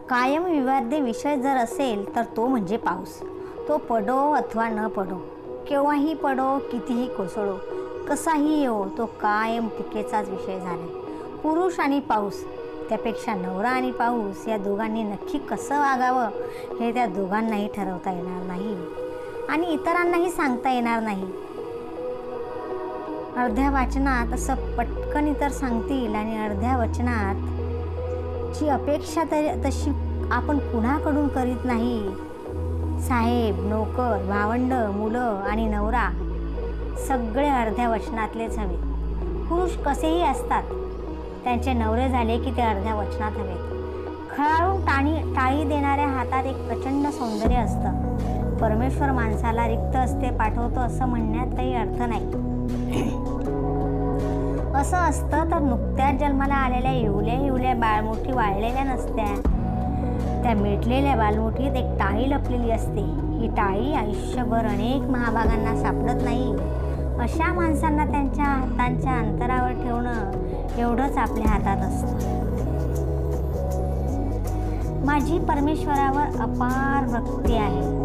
कायम विवाद्य विषय जर असेल तर तो म्हणजे पाऊस. तो पडो अथवा न पडो, केव्हाही पडो, कितीही कोसळो, कसाही येवो, तो कायम टीकेचाच विषय झाला. पुरुष आणि पाऊस, त्यापेक्षा नवरा आणि पाऊस या दोघांनी नक्की कसं वागावं हे त्या दोघांनाही ठरवता येणार नाही आणि इतरांनाही सांगता येणार नाही. अर्ध्या वाचनात असं पटकन इतर सांगतील आणि अर्ध्या वचनात ची अपेक्षा तशी आपण कुणाकडून करीत नाही. साहेब, नोकर, भावंड, मुलं आणि नवरा सगळे अर्ध्या वचनातलेच हवे. पुरुष कसेही असतात, त्यांचे नवरे झाले की ते अर्ध्या वचनात हवेत. खळाळून टाळी देणाऱ्या हातात एक प्रचंड सौंदर्य असतं. परमेश्वर माणसाला रिक्त असते पाठवतो असं म्हणण्यात काही अर्थ नाही. असं असतं तर नुकत्याच जन्माला आलेल्या इवल्या बाळमुठी वाळलेल्या नसत्या. त्या मिटलेल्या बालमुठीत एक टाळी लपलेली असते. ही टाळी आयुष्यभर अनेक महाभागांना सापडत नाही. अशा माणसांना त्यांच्या हातांच्या अंतरावर ठेवणं एवढंच आपल्या हातात असतं. माझी परमेश्वरावर अपार भक्ती आहे.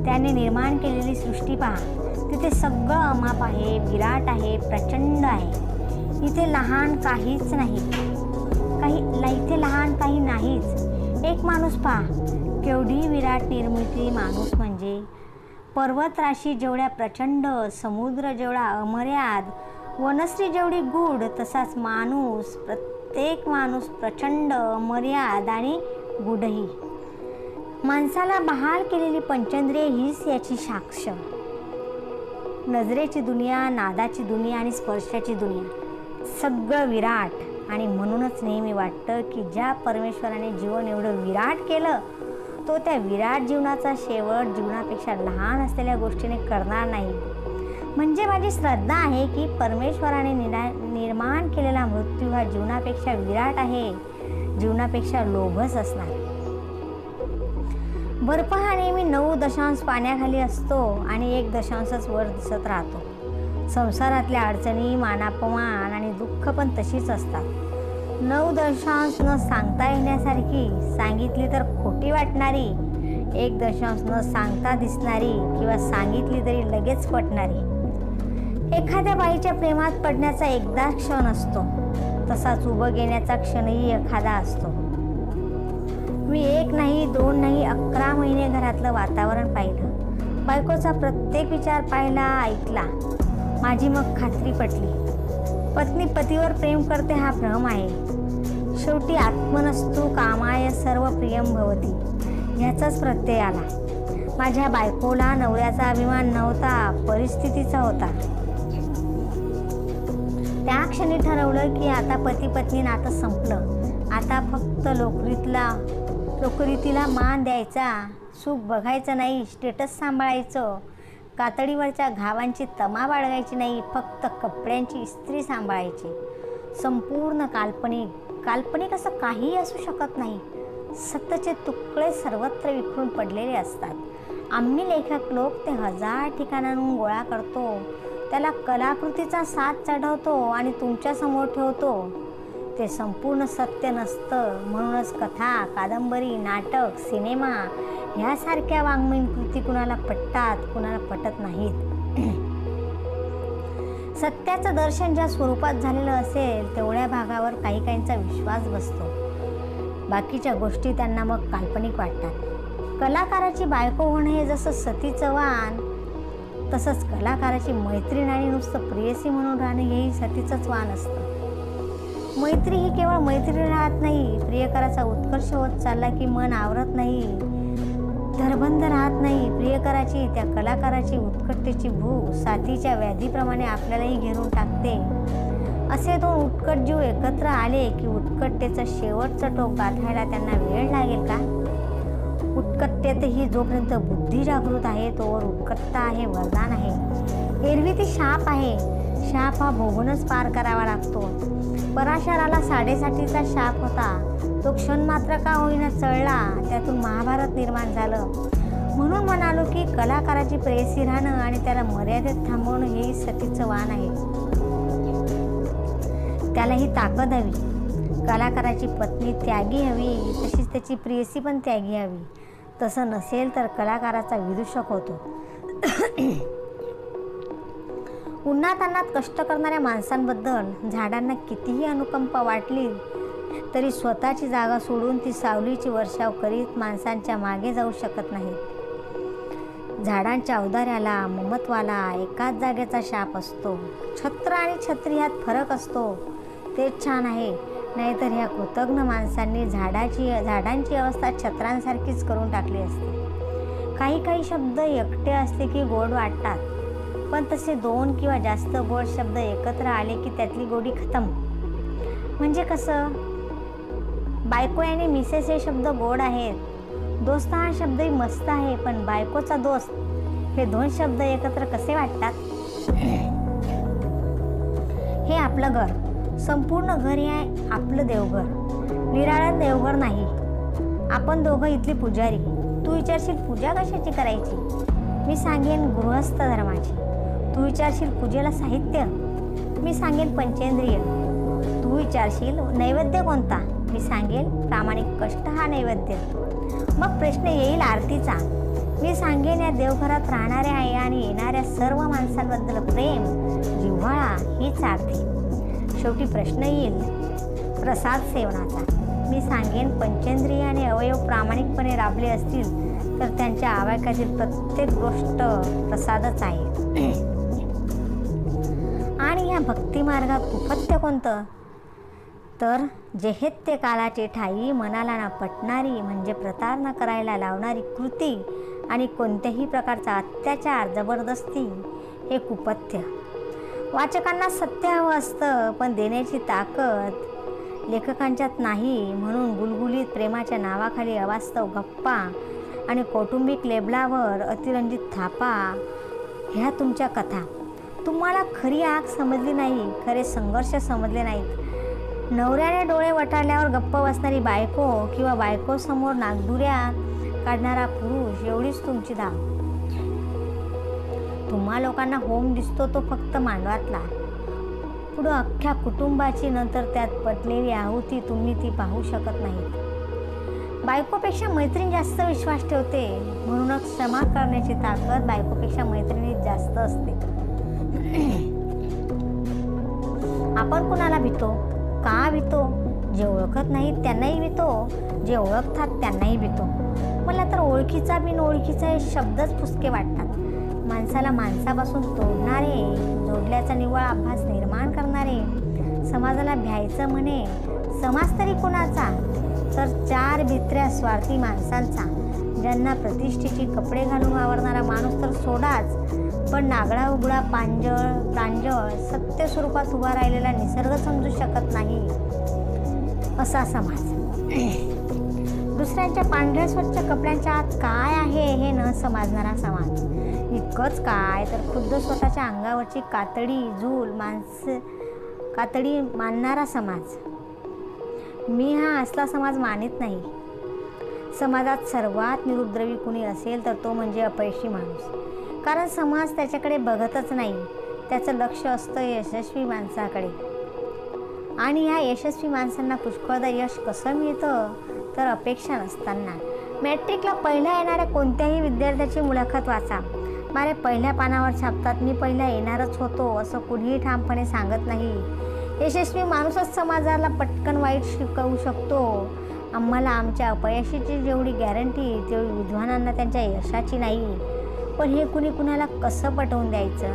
त्याने निर्माण केलेली सृष्टी पहा. तिथे सगळं अमाप आहे, विराट आहे, प्रचंड आहे. इथे लहान काहीच नाही, इथे लहान काही नाहीच. एक माणूस पहा, केवढी विराट निर्मिती माणूस म्हणजे. पर्वतराशी जेवढ्या प्रचंड, समुद्र जेवढा अमर्याद, वनश्री जेवढी गूढ, तसाच माणूस, प्रत्येक माणूस प्रचंड, अमर्याद आणि गूढही. माणसाला बहाल केलेली पंचेंद्रिये हीच याची साक्ष. नजरेची दुनिया, नादाची दुनिया आणि स्पर्शाची दुनिया सगळं विराट. आणि म्हणूनच नेहमी वाटतं की ज्या परमेश्वराने जीवन एवढं विराट केलं, तो त्या विराट जीवनाचा शेवट जीवनापेक्षा लहान असलेल्या गोष्टीने करणार नाही. म्हणजे माझी श्रद्धा आहे की परमेश्वराने निर्माण केलेला मृत्यू हा जीवनापेक्षा विराट आहे, जीवनापेक्षा लोभस असणार. बर्फ हा नेहमी 9 दशांश पाण्याखाली असतो आणि 1 दशांशच वर दिसत राहतो. संसारातल्या अडचणी, मानापमान आणि दुःख पण तशीच असतात. 9 दशांश न सांगता येण्यासारखी, सांगितली तर खोटी वाटणारी, 1 दशांश न सांगता दिसणारी किंवा सांगितली तरी लगेच पटणारी. एखाद्या बाईच्या प्रेमात पडण्याचा एकदा क्षण असतो, तसाच उभं येण्याचा क्षणही एखादा असतो. मी 1 नाही, 2 नाही, 11 महिने घरातलं वातावरण पाहिलं. बायकोचा प्रत्येक विचार पाहिला, ऐकला. माझी मग खात्री पटली. पत्नी पतीवर प्रेम करते हा भ्रम आहे. शेवटी आत्मनस्तु कामाय सर्व प्रियम भवती ह्याचाच प्रत्यय आला. माझ्या बायकोला नवऱ्याचा अभिमान नव्हता, परिस्थितीचा होता. त्या क्षणी ठरवलं की आता पती पत्नी नातं संपलं. आता फक्त लोकरीतीला मान द्यायचा, सुख बघायचं नाही, स्टेटस सांभाळायचं, कातडीवरच्या घावांची तमा बाळगायची नाही, फक्त कपड्यांची इस्त्री सांभाळायची. संपूर्ण काल्पनिक असं काहीही असू शकत नाही. सत्यचे तुकडे सर्वत्र विखरून पडलेले असतात. आम्ही लेखक लोक ते 1000 ठिकाणांहून गोळा करतो, त्याला कलाकृतीचा साथ चढवतो आणि तुमच्यासमोर ठेवतो. ते संपूर्ण सत्य नसतं. म्हणूनच कथा, कादंबरी, नाटक, सिनेमा ह्यासारख्या वाङ्मयीन कृती कुणाला पटतात, कुणाला पटत नाहीत. सत्याचं दर्शन ज्या स्वरूपात झालेलं असेल तेवढ्या भागावर काहींचा विश्वास बसतो. बाकीच्या गोष्टी त्यांना मग काल्पनिक वाटतात. कलाकाराची बायको होणं हे जसं सतीचं वाण, तसंच कलाकाराची मैत्रीण आणि नुसतं प्रेयसी म्हणून राहणं हेही सतीचंच वाण असतं. मैत्री ही केवळ मैत्री राहत नाही. प्रियकराचा उत्कर्ष होत चालला की मन आवरत नाही, धरबंद राहत नाही. प्रियकराची, त्या कलाकाराची उत्कटतेची भूक साथीच्या व्याधीप्रमाणे आपल्यालाही घेरून टाकते. असे 2 उत्कट जीव एकत्र आले की उत्कटतेचं शेवटचं टोक गाठायला त्यांना वेळ लागेल का? उत्कटतेतही जोपर्यंत बुद्धी जागृत आहे तोवर उत्कटता आहे, वरदान आहे. एरवी ती शाप आहे. शाप हा भोगूनच पार करावा लागतो. पराशराला 6.5चा शाप होता. तो क्षण मात्र का होईना चळला. त्यातून महाभारत निर्माण झालं. म्हणून म्हणालो की कलाकाराची प्रेयसी राहणं आणि त्याला मर्यादेत थांबवणं हे सतीचं वाण आहे. त्याला ही ताकद हवी. कलाकाराची पत्नी त्यागी हवी, तशीच त्याची प्रेयसी पण त्यागी हवी. तसं नसेल तर कलाकाराचा विदूषक होतो. उन्हातान्हात कष्ट करणाऱ्या माणसांबद्दल झाडांना कितीही अनुकंपा वाटली तरी स्वतःची जागा सोडून ती सावलीची वर्षाव करीत माणसांच्या मागे जाऊ शकत नाहीत. झाडांच्या औदार्याला, ममत्वाला एकाच जागेचा शाप असतो. छत्र आणि छत्री ह्यात फरक असतो. तेच छान आहे. नाहीतर ह्या कृतज्ञ माणसांनी झाडांची अवस्था छत्रांसारखीच करून टाकली असते. काही शब्द एकटे असले की गोड वाटतात, पण तसे 2 किंवा जास्त गोड शब्द एकत्र आले की त्यातली गोडी खतम. म्हणजे कसं? बायको आणि मिसेस हे शब्द गोड आहेत. दोस्त हा शब्दही मस्त आहे, पण बायकोचा दोस्त हे 2 शब्द एकत्र कसे वाटतात? हे आपलं घर, संपूर्ण घर हे आपलं देवघर, निराळं देवघर नाही. आपण दोघं इथली पुजारी. तू विचारशील पूजा कशाची करायची? मी सांगेन गृहस्थ धर्माची. तू विचारशील पूजेला साहित्य? मी सांगेन पंचेंद्रिय. तू विचारशील नैवेद्य कोणता? मी सांगेन प्रामाणिक कष्ट हा नैवेद्य. मग प्रश्न येईल आरतीचा. मी सांगेन या देवघरात राहणाऱ्या आणि येणाऱ्या सर्व माणसांबद्दल प्रेम, जिव्हाळा हीच आरती. शेवटी प्रश्न येईल प्रसाद सेवनाचा. मी सांगेन पंचेंद्रिय आणि अवयव प्रामाणिकपणे राबले असतील तर त्यांच्या आवाक्यातील प्रत्येक गोष्ट प्रसादच आहे. आणि या भक्तिमार्गात कुपथ्य कोणतं? तर जेहेत्य कालाची ठाई, मनाला ना पटणारी म्हणजे प्रतारणा करायला लावणारी कृती आणि कोणत्याही प्रकारचा अत्याचार, जबरदस्ती हे कुपथ्य. वाचकांना सत्य हवं असतं, पण देण्याची ताकद लेखकांच्यात नाही. म्हणून गुलगुलीत प्रेमाच्या नावाखाली अवास्तव गप्पा आणि कौटुंबिक लेबलावर अतिरंजित थापा ह्या तुमच्या कथा. तुम्हाला खरी आग समजली नाही, खरे संघर्ष समजले नाहीत. नवऱ्याने डोळे वटारल्यावर गप्प बसणारी बायको किंवा बायकोसमोर नागदुऱ्या काढणारा पुरुष एवढीच तुमची धाव. तुम्हा लोकांना होम दिसतो तो फक्त मांडवातला. पुढं अख्ख्या कुटुंबाची, नंतर त्यात पटलेली आहुती तुम्ही ती पाहू शकत नाहीत. बायकोपेक्षा मैत्रीण जास्त विश्वास ठेवते, म्हणूनच क्षमा करण्याची ताकद बायकोपेक्षा मैत्रिणीत जास्त असते. आपण कुणाला भीतो? का भीतो? जे ओळखत नाहीत त्यांनाही भीतो, जे ओळखतात त्यांनाही भीतो. मला तर ओळखीचा बिनओळखीचा हे शब्दच पुसके वाटतात. माणसाला माणसापासून तोडणारे, जोडल्याचा निव्वळ आभास निर्माण करणारे, समाजाला भ्यायचं म्हणे. समाज तरी कुणाचा? तर 4 भित्र्या स्वार्थी माणसांचा. ज्यांना प्रतिष्ठेची कपडे घालून वावरणारा माणूस तर सोडाच, पण नागडा उघडा प्रांजळ सत्य स्वरूपात उभा राहिलेला निसर्ग समजू शकत नाही असा समाज. दुसऱ्यांच्या पांढऱ्या स्वच्छ कपड्यांच्या आत काय आहे हे न समजणारा समाज. इतकंच काय तर खुद्द स्वतःच्या अंगावरची कातडी मानणारा समाज. मी हा असला समाज मानित नाही. समाजात सर्वात निरुद्रवी कुणी असेल तर तो म्हणजे अपयशी माणूस. कारण समाज त्याच्याकडे बघतच नाही. त्याचं लक्ष असतं यशस्वी माणसाकडे. आणि ह्या यशस्वी माणसांना पुष्कळदा यश कसं मिळतं? तर अपेक्षा नसताना. मॅट्रिकला पहिला येणाऱ्या कोणत्याही विद्यार्थ्याची मुलाखत वाचा. मारे पहिल्या पानावर छापतात मी पहिला येणारच होतो असं कुणीही ठामपणे सांगत नाही. यशस्वी माणूसच समाजाला पटकन वाईट शिकवू शकतो. आम्हाला आमच्या अपयशाची जेवढी गॅरंटी तेवढी विद्वानांना त्यांच्या यशाची नाही. पण हे कुणी कुणाला कसं पटवून द्यायचं?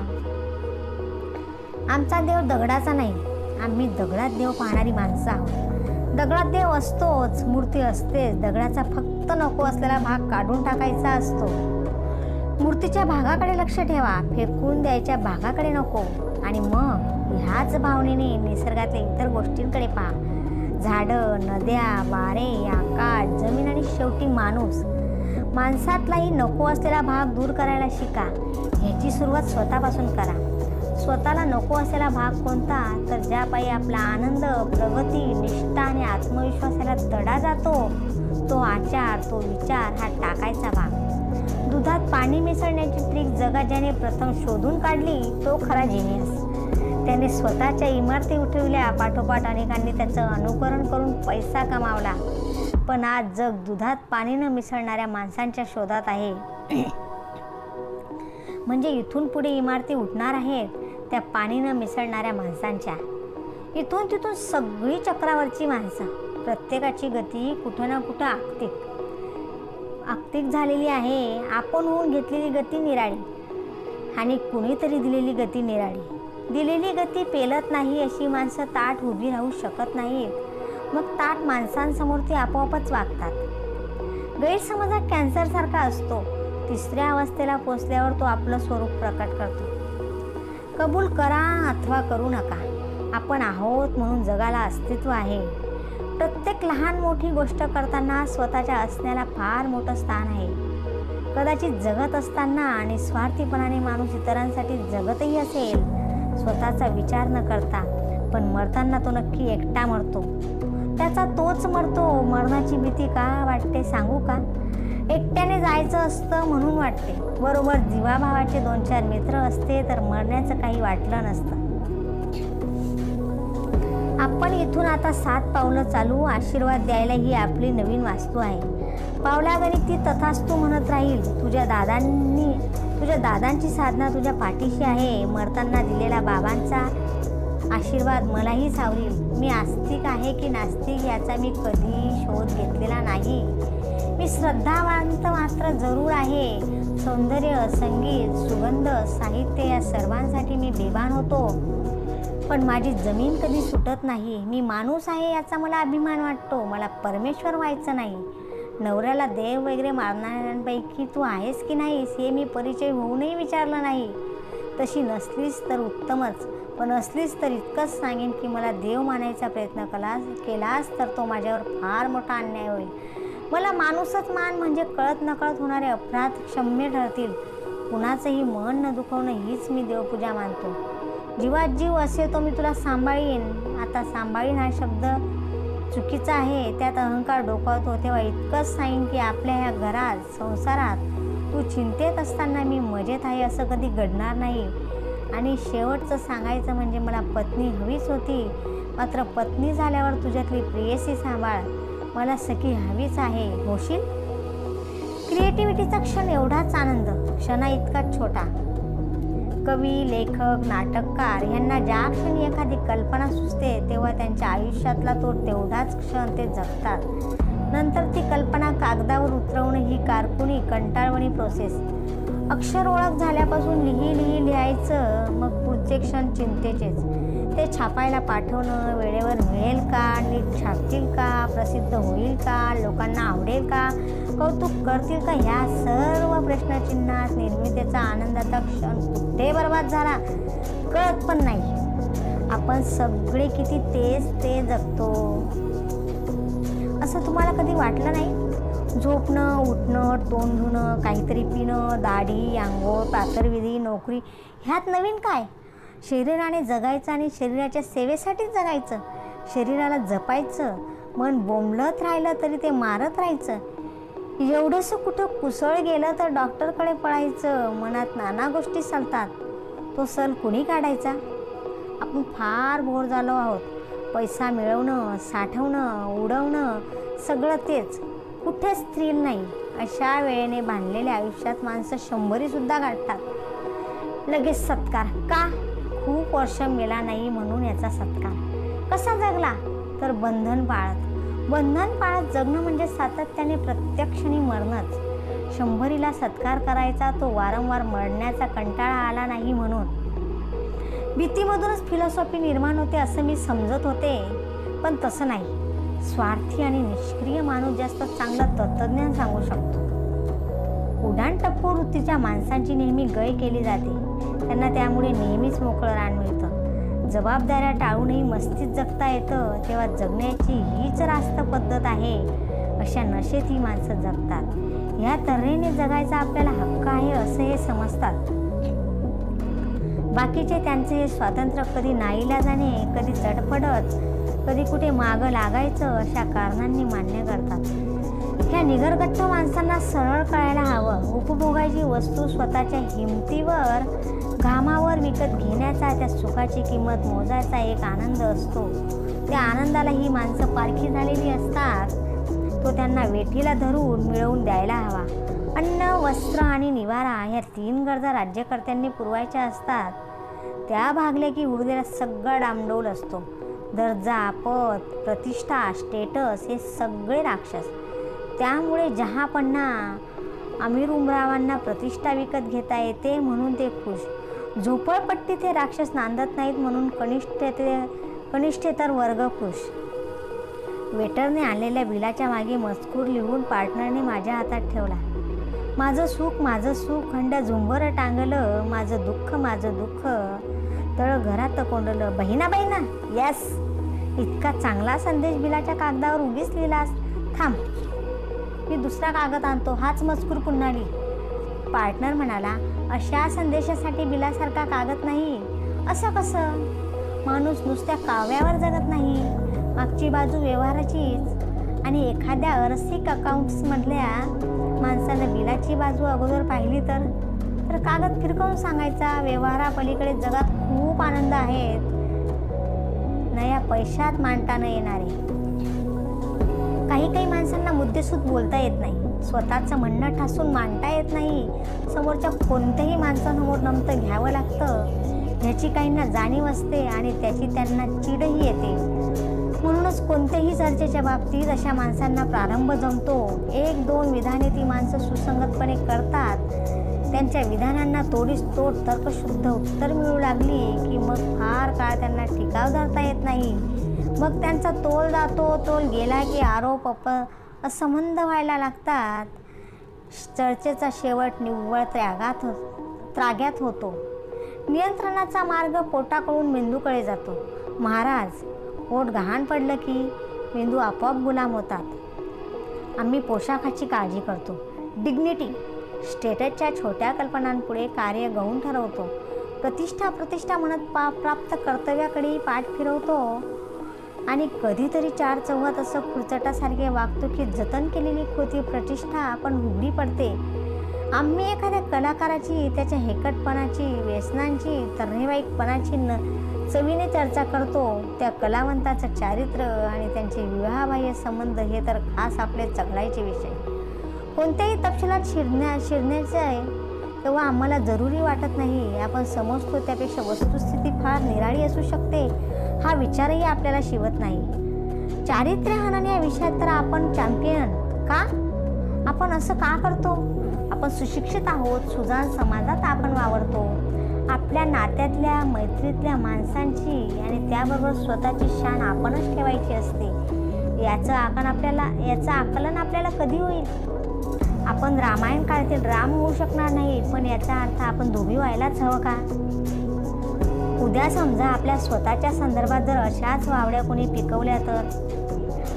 आमचा देव दगडाचा नाही, आम्ही दगडात देव पाहणारी माणसं आहोत. दगडात देव असतोच, मूर्ती असतेच. दगडाचा फक्त नको असलेला भाग काढून टाकायचा असतो. मूर्तीच्या भागाकडे लक्ष ठेवा, फेकून द्यायच्या भागाकडे नको. आणि मग ह्याच भावनेने निसर्गातल्या इतर गोष्टींकडे पहा. झाडं, नद्या, वारे, आकाश, जमीन आणि शेवटी माणूस. माणसातलाही नको असलेला भाग दूर करायला शिका. ह्याची सुरुवात स्वतःपासून करा. स्वतःला नको असलेला भाग कोणता? तर ज्यापायी आपला आनंद, प्रगती, निष्ठा आणि आत्मविश्वासाला तडा जातो तो आचार, तो विचार हा टाकायचा भाग. दुधात पाणी मिसळण्याची ट्रिक जगात ज्याने प्रथम शोधून काढली तो खरा जिनियस. त्याने स्वतःच्या इमारती उठवल्या, पाठोपाठ अनेकांनी त्याचं अनुकरण करून पैसा कमावला. पण आज जग दुधात पाणी न मिसळणाऱ्या माणसांच्या शोधात आहे. म्हणजे इथून पुढे इमारती उठणार आहेत त्या पाणी न मिसळणाऱ्या माणसांच्या. इथून तिथून सगळी चक्रावरची माणसं, प्रत्येकाची गती कुठं ना कुठं आक्तिक झालेली आहे. आपण होऊन घेतलेली गती निराळी आणि कुणीतरी दिलेली गती निराळी. दिलेली गती पेलत नाही अशी माणसं ताठ उभी राहू शकत नाहीत. मग ताठ माणसांसमोर ते आपोआपच वागतात. गैरसमज हा कॅन्सरसारखा असतो. तिसऱ्या अवस्थेला पोचल्यावर तो आपलं स्वरूप प्रकट करतो. कबूल करा अथवा करू नका, आपण आहोत म्हणून जगाला अस्तित्व आहे. प्रत्येक लहान मोठी गोष्ट करताना स्वतःच्या असण्याला फार मोठं स्थान आहे. कदाचित जगत असताना आणि स्वार्थीपणाने माणूस इतरांसाठी जगतही असेल, स्वतःचा विचार न करता. पण मरताना तो नक्की एकटा मरतो. त्याचा तोच मरतो. मरणाची भीती का वाटते सांगू का? एकट्याने जायचं असतं म्हणून वाटते. बरोबर जीवाभावाचे 2-4 मित्र असते तर मरण्याचं काही वाटलं नसतं. आपण इथून आता 7 पावलं चालू. आशीर्वाद द्यायला ही आपली नवीन वास्तू आहे. पावलागणिक ती तथास्तू म्हणत राहील. तुझ्या दादांची साधना तुझ्या पाठीशी आहे. मरताना दिलेला बाबांचा आशीर्वाद मलाही सावरील. मी आस्तिक आहे की नास्तिक याचा मी कधी शोध घेतलेला नाही. मी श्रद्धावंत मात्र जरूर आहे. सौंदर्य, संगीत, सुगंध, साहित्य या सर्वांसाठी मी बेभान होतो. पण माझी जमीन कधी सुटत नाही. मी माणूस आहे याचा मला अभिमान वाटतो. मला परमेश्वर व्हायचं नाही. नवऱ्याला देव वगैरे मारणाऱ्यांपैकी तू आहेस की नाहीस हे मी परिचय होऊनही विचारलं नाही. तशी नसलीस तर उत्तमच, पण असलीस तर इतकंच सांगेन की मला देव मानायचा प्रयत्न केलास तर तो माझ्यावर फार मोठा अन्याय होईल. मला माणूसच मान म्हणजे कळत नकळत होणारे अपराध क्षम्य ठरतील. कुणाचंही मन न दुखवणं हीच मी देवपूजा मानतो. जीवात जीव असेल तो मी तुला सांभाळीन. आता सांभाळीन हा शब्द चुकीचा आहे, त्यात अहंकार डोकावतो. तेव्हा इतकंच सांगेन की आपल्या ह्या घरात, संसारात तू चिंतेत असताना मी मजेत आहे असं कधी घडणार नाही. आणि शेवटचं सांगायचं म्हणजे मला पत्नी हवीच होती, मात्र पत्नी झाल्यावर तुझ्यातली प्रेयसी सांभाळ. मला सखी हवीच आहे. होशील? क्रिएटिव्हिटीचा क्षण एवढाच आनंद, क्षणा इतकाच छोटा. कवी, लेखक, नाटककार यांना ज्या क्षणी एखादी कल्पना सुचते तेव्हा त्यांच्या आयुष्यातला तो तेवढाच क्षण ते जगतात. नंतर ती कल्पना कागदावर उतरवणं ही कारकुनी, कंटाळवणी प्रोसेस. अक्षर ओळख झाल्यापासून लिहायचं, मग पुढचे क्षण चिंतेचेच. ते छापायला पाठवणं, वेळेवर मिळेल का, नीट छापतील का, प्रसिद्ध होईल का, लोकांना आवडेल का, कौतुक करतील का, ह्या सर्व प्रश्नचिन्हात निर्मितीचा आनंदाचा क्षण कुठे बर्बाद झाला कळत पण नाही. आपण सगळे किती ते जगतो असं तुम्हाला कधी वाटलं नाही? झोपणं, उठणं, तोंड धुणं, काहीतरी पिणं, दाढी, आंघोळ, प्रातर्विधी, नोकरी, ह्यात नवीन काय? शरीराने जगायचं आणि शरीराच्या सेवेसाठीच जगायचं. शरीराला जपायचं. मन बोंबलत राहिलं तरी ते मारत राहायचं. एवढंसं कुठं कुसळ गेलं तर डॉक्टरकडे पळायचं. मनात नाना गोष्टी चालतात. तो सल कुणी काढायचा? आपण फार बोर झालो आहोत. पैसा मिळवणं, साठवणं, उडवणं, सगळं तेच. कुठेच थ्रिल नाही. अशा वेळेने बांधलेल्या आयुष्यात माणसं 100सुद्धा गाठतात. लगेच सत्कार का? खूप वर्ष मेला नाही म्हणून याचा सत्कार. कसा जगला? तर बंधन पाळत. बंधन पाळत जगणं म्हणजे सातत्याने प्रत्येक क्षणी मरणंच. 100ला सत्कार करायचा, तो वारंवार मरण्याचा कंटाळा आला नाही म्हणून. भीतीमधूनच फिलॉसॉफी निर्माण होते असं मी समजत होते, पण तसं नाही. स्वार्थी आणि निष्क्रिय माणूस जास्त चांगलं तत्त्वज्ञान सांगू शकतो. उडाणटप्पू वृत्तीच्या माणसांची नेहमी गय केली जाते. त्यांना त्यामुळे नेहमीच मोकळं रान मिळतं. जबाबदाऱ्या टाळूनही मस्तीत जगता येतं. तेव्हा जगण्याची हीच रास्त पद्धत आहे. अशा नशेत ही माणसं जगतात. ह्या तऱ्हेने जगायचा आपल्याला हक्क आहे असं हे समजतात. बाकीचे त्यांचे हे स्वातंत्र्य कधी नाईलाजाने, कधी चटपटत, कधी कुठे मागं लागायचं अशा कारणांनी मान्य करतात. ह्या निगरगट्ट माणसांना सरळ कळायला हवं. उपभोगायची वस्तू स्वतःच्या हिमतीवर घामावर विकत घेण्याचा, त्या सुखाची किंमत मोजायचा एक आनंद असतो. त्या आनंदाला ही माणसं पारखी झालेली असतात. तो त्यांना वेठीला धरून मिळवून द्यायला हवा. अन्न, वस्त्र आणि निवारा ह्या 3 गरजा राज्यकर्त्यांनी पुरवायच्या असतात. त्या भागल्या की उरलेला सगळा डामडौल असतो. दर्जा, पद, प्रतिष्ठा, स्टेटस हे सगळे राक्षस. त्यामुळे जहापण्णा अमीर उमरावांना प्रतिष्ठा विकत घेता येते म्हणून ते खुश. झोपडपट्टी ते राक्षस नांदत नाहीत म्हणून कनिष्ठेतर वर्ग खुश. वेटरने आणलेल्या बिलाच्या मागे मजकूर लिहून पार्टनरने माझ्या हातात ठेवला. माझं सुख खंड झुंबर टांगलं, माझं दुःख तळ घरात कोंडलं. बहिणा यस, इतका चांगला संदेश बिलाच्या कागदावर उगीच लिहिलास. थांब, मी दुसरा कागद आणतो. हाच मजकूर पुन्हा लिही. पार्टनर म्हणाला, अशा संदेशासाठी बिलासारखा कागद नाही. असं कसं? माणूस नुसत्या काव्यावर जगत नाही, मागची बाजू व्यवहाराचीच. आणि एखाद्या अरसिक अकाउंट्समधल्या माणसानं बिलाची बाजू अगोदर पाहिली तर कागद फिरकवून सांगायचा, व्यवहारापलीकडे जगात खूप आनंद आहेत, नया पैशात मांडता न येणारे. काही माणसांना मुद्देसूद बोलता येत नाही, स्वतःचं म्हणणं ठासून मांडता येत नाही, समोरच्या कोणत्याही माणसासमोर नमतं घ्यावं लागतं ह्याची काहींना जाणीव असते आणि त्याची त्यांना चिडही येते. म्हणूनच कोणत्याही चर्चेच्या बाबतीत अशा माणसांना प्रारंभ जमतो. 1-2 विधाने ती माणसं सुसंगतपणे करतात. त्यांच्या विधानांना तोडीस तोड तर्कशुद्ध उत्तर मिळू लागली की मग फार काळ त्यांना टिकाव धरता येत नाही. मग त्यांचा तोल जातो, तोल गेला की आरोप असंबंध व्हायला लागतात. चर्चेचा शेवट निव्वळ त्राग्यात होतो. नियंत्रणाचा मार्ग पोटाकडून मेंदूकडे जातो. महाराज, पोट गहाण पडलं की मेंदू आपोआप गुलाम होतात. आम्ही पोशाखाची काळजी करतो. डिग्निटी, स्टेटसच्या छोट्या कल्पनांपुढे कार्य गौण ठरवतो. प्रतिष्ठा म्हणत प्राप्त कर्तव्याकडे पाठ फिरवतो. आणि कधीतरी 4 चौघात असं खुरचटासारखे वागतो की जतन केलेली खोटी प्रतिष्ठा आपण उघडी पडते. आम्ही एखाद्या कलाकाराची, त्याच्या हेकटपणाची, व्यसनांची, तऱ्हेवाईकपणाची चवीने चर्चा करतो. त्या कलावंताचं चारित्र्य आणि त्यांचे विवाहबाह्य संबंध हे तर खास आपले चघळायचे विषय. कोणत्याही तपशिलात शिरण्याचे तेव्हा आम्हाला जरुरी वाटत नाही. आपण समजतो त्यापेक्षा वस्तुस्थिती फार निराळी असू शकते हा विचारही आपल्याला शिवत नाही. चारित्र्यहनन या विषयात तर आपण चॅम्पियन का? आपण असं का करतो? आपण सुशिक्षित आहोत, सुजाण समाजात आपण वावरतो. आपल्या नात्यातल्या, मैत्रीतल्या माणसांची आणि त्याबरोबर स्वतःची शान आपणच ठेवायची असते. याचं आकलन आपल्याला कधी होईल? आपण रामायण काळातील राम होऊ शकणार नाही, पण याचा अर्थ आपण धोबी व्हायलाच हवं का? उद्या समजा आपल्या स्वतःच्या संदर्भात जर अशाच वावड्या कोणी पिकवल्या तर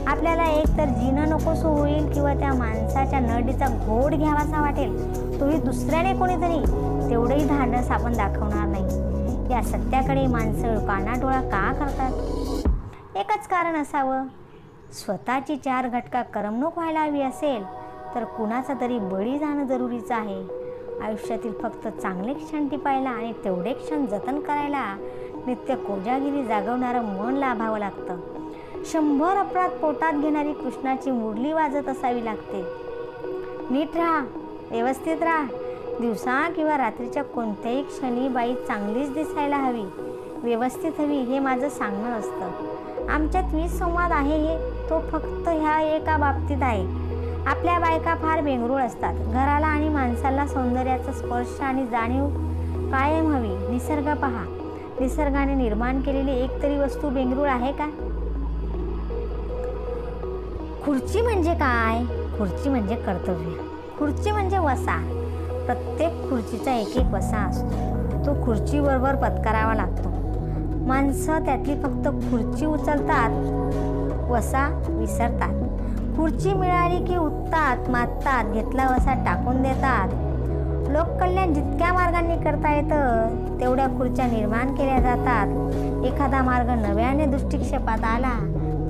आपल्याला एक तर जीणं नकोसं होईल किंवा त्या माणसाच्या नरडीचा घोड घ्यावासा वाटेल. तोही दुसऱ्याने कोणीतरी. तेवढंही धाडस आपण दाखवणार नाही. या सत्याकडे माणसं कानाडोळा का करतात? एकच कारण असावं, स्वतःची 4 घटका करमणूक व्हायला हवी असेल तर कुणाचा तरी बळी जाणं जरुरीचं आहे. आयुष्यातील फक्त चांगले क्षण टिपायला आणि तेवढे क्षण जतन करायला नित्य कोजागिरी जागवणारं मन लाभावं लागतं. 100 अपराध पोटात घेणारी कृष्णाची मुरली वाजत असावी लागते. नीट राहा, व्यवस्थित राहा. दिवसा किंवा रात्रीच्या कोणत्याही क्षणी बाई चांगलीच दिसायला हवी, व्यवस्थित हवी हे माझं सांगणं असतं. आमच्यात विसंवाद आहे हे तो फक्त ह्या एका बाबतीत आहे. आपल्या बायका फार बेंगरूळ असतात. घराला आणि माणसाला सौंदर्याचा स्पर्श आणि जाणीव कायम हवी. निसर्ग पहा, निसर्गाने निर्माण केलेली एक तरी वस्तू बेंगरूळ आहे का? खुर्ची म्हणजे काय? खुर्ची म्हणजे कर्तव्य. खुर्ची म्हणजे वसा. प्रत्येक खुर्चीचा एक वसा असतो. तो खुर्चीबरोबर पत्करावा लागतो. माणसं त्यातली फक्त खुर्ची उचलतात, वसा विसरतात. खुर्ची मिळाली की उठतात, माततात, घेतला वसा टाकून देतात. लोककल्याण जितक्या मार्गांनी करता येतं तेवढ्या खुर्च्या निर्माण केल्या जातात. एखादा मार्ग नव्याने दृष्टिक्षेपात आला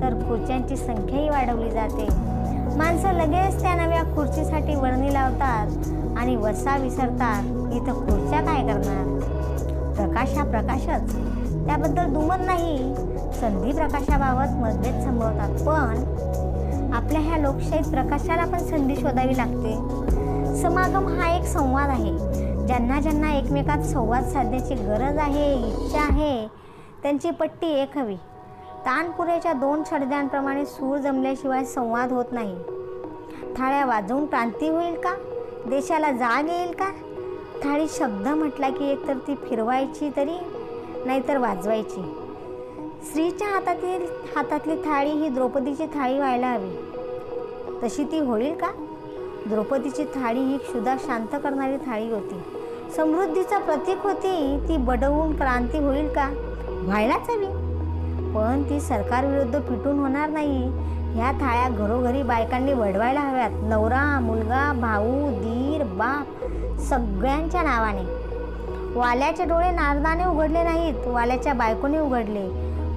तर खुर्च्यांची संख्याही वाढवली जाते. माणसं लगेच त्या नव्या खुर्चीसाठी वळणी लावतात आणि वसा विसरतात. इथं खुर्च्या काय करणार? प्रकाश हा प्रकाशच, त्याबद्दल दुमत नाही. संधी प्रकाशाबाबत मतभेद संभवतात, पण आपल्या ह्या लोकशाहीत प्रकाशाला पण संधी शोधावी लागते. समागम हा एक संवाद आहे. ज्यांना ज्यांना एकमेकात संवाद साधण्याची गरज आहे, इच्छा आहे, त्यांची पट्टी एक हवी. तानपुरेच्या 2 छडद्यांप्रमाणे सूर जमल्याशिवाय संवाद होत नाही. थाळ्या वाजवून क्रांती होईल का? देशाला जाग येईल का? थाळी शब्द म्हटला की एकतर ती फिरवायची तरी, नाहीतर वाजवायची. स्त्रीच्या हातातली थाळी ही द्रौपदीची थाळी व्हायला हवी. तशी ती होईल का? द्रौपदीची थाळी ही क्षुधा शांत करणारी थाळी होती, समृद्धीचं प्रतीक होती. ती बडवून क्रांती होईल का? व्हायलाच हवी, पण ती सरकारविरुद्ध पिटून होणार नाही. ह्या थाळ्या घरोघरी बायकांनी वडवायला हव्यात. नवरा, मुलगा, भाऊ, दीर, बाप सगळ्यांच्या नावाने. वाल्याचे डोळे नारदाने उघडले नाहीत, वाल्याच्या बायकोने उघडले.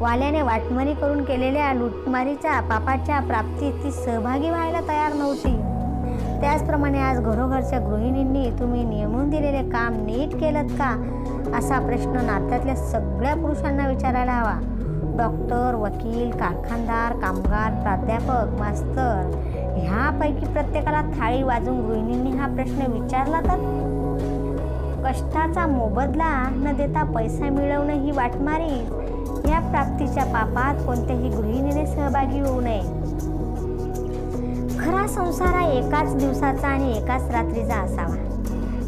वाल्याने वाटमारी करून केलेल्या लुटमारीच्या पापाच्या प्राप्तीत ती सहभागी व्हायला तयार नव्हती. त्याचप्रमाणे आज घरोघरच्या गृहिणींनी तुम्ही नेमून दिलेले काम नीट केलं का, असा प्रश्न नात्यातल्या सगळ्या पुरुषांना विचारायला हवा. डॉक्टर, वकील, कारखानदार, कामगार, प्राध्यापक, मास्तर ह्यापैकी प्रत्येकाला थाळी वाजवून गृहिणींनी हा प्रश्न विचारला तर? कष्टाचा मोबदला न देता पैसा मिळवणं ही वाटमारी. या प्राप्तीच्या पापात कोणत्याही गृहिणीने सहभागी होऊ नये. खरा संसार हा एकाच दिवसाचा आणि एकाच रात्रीचा असावा,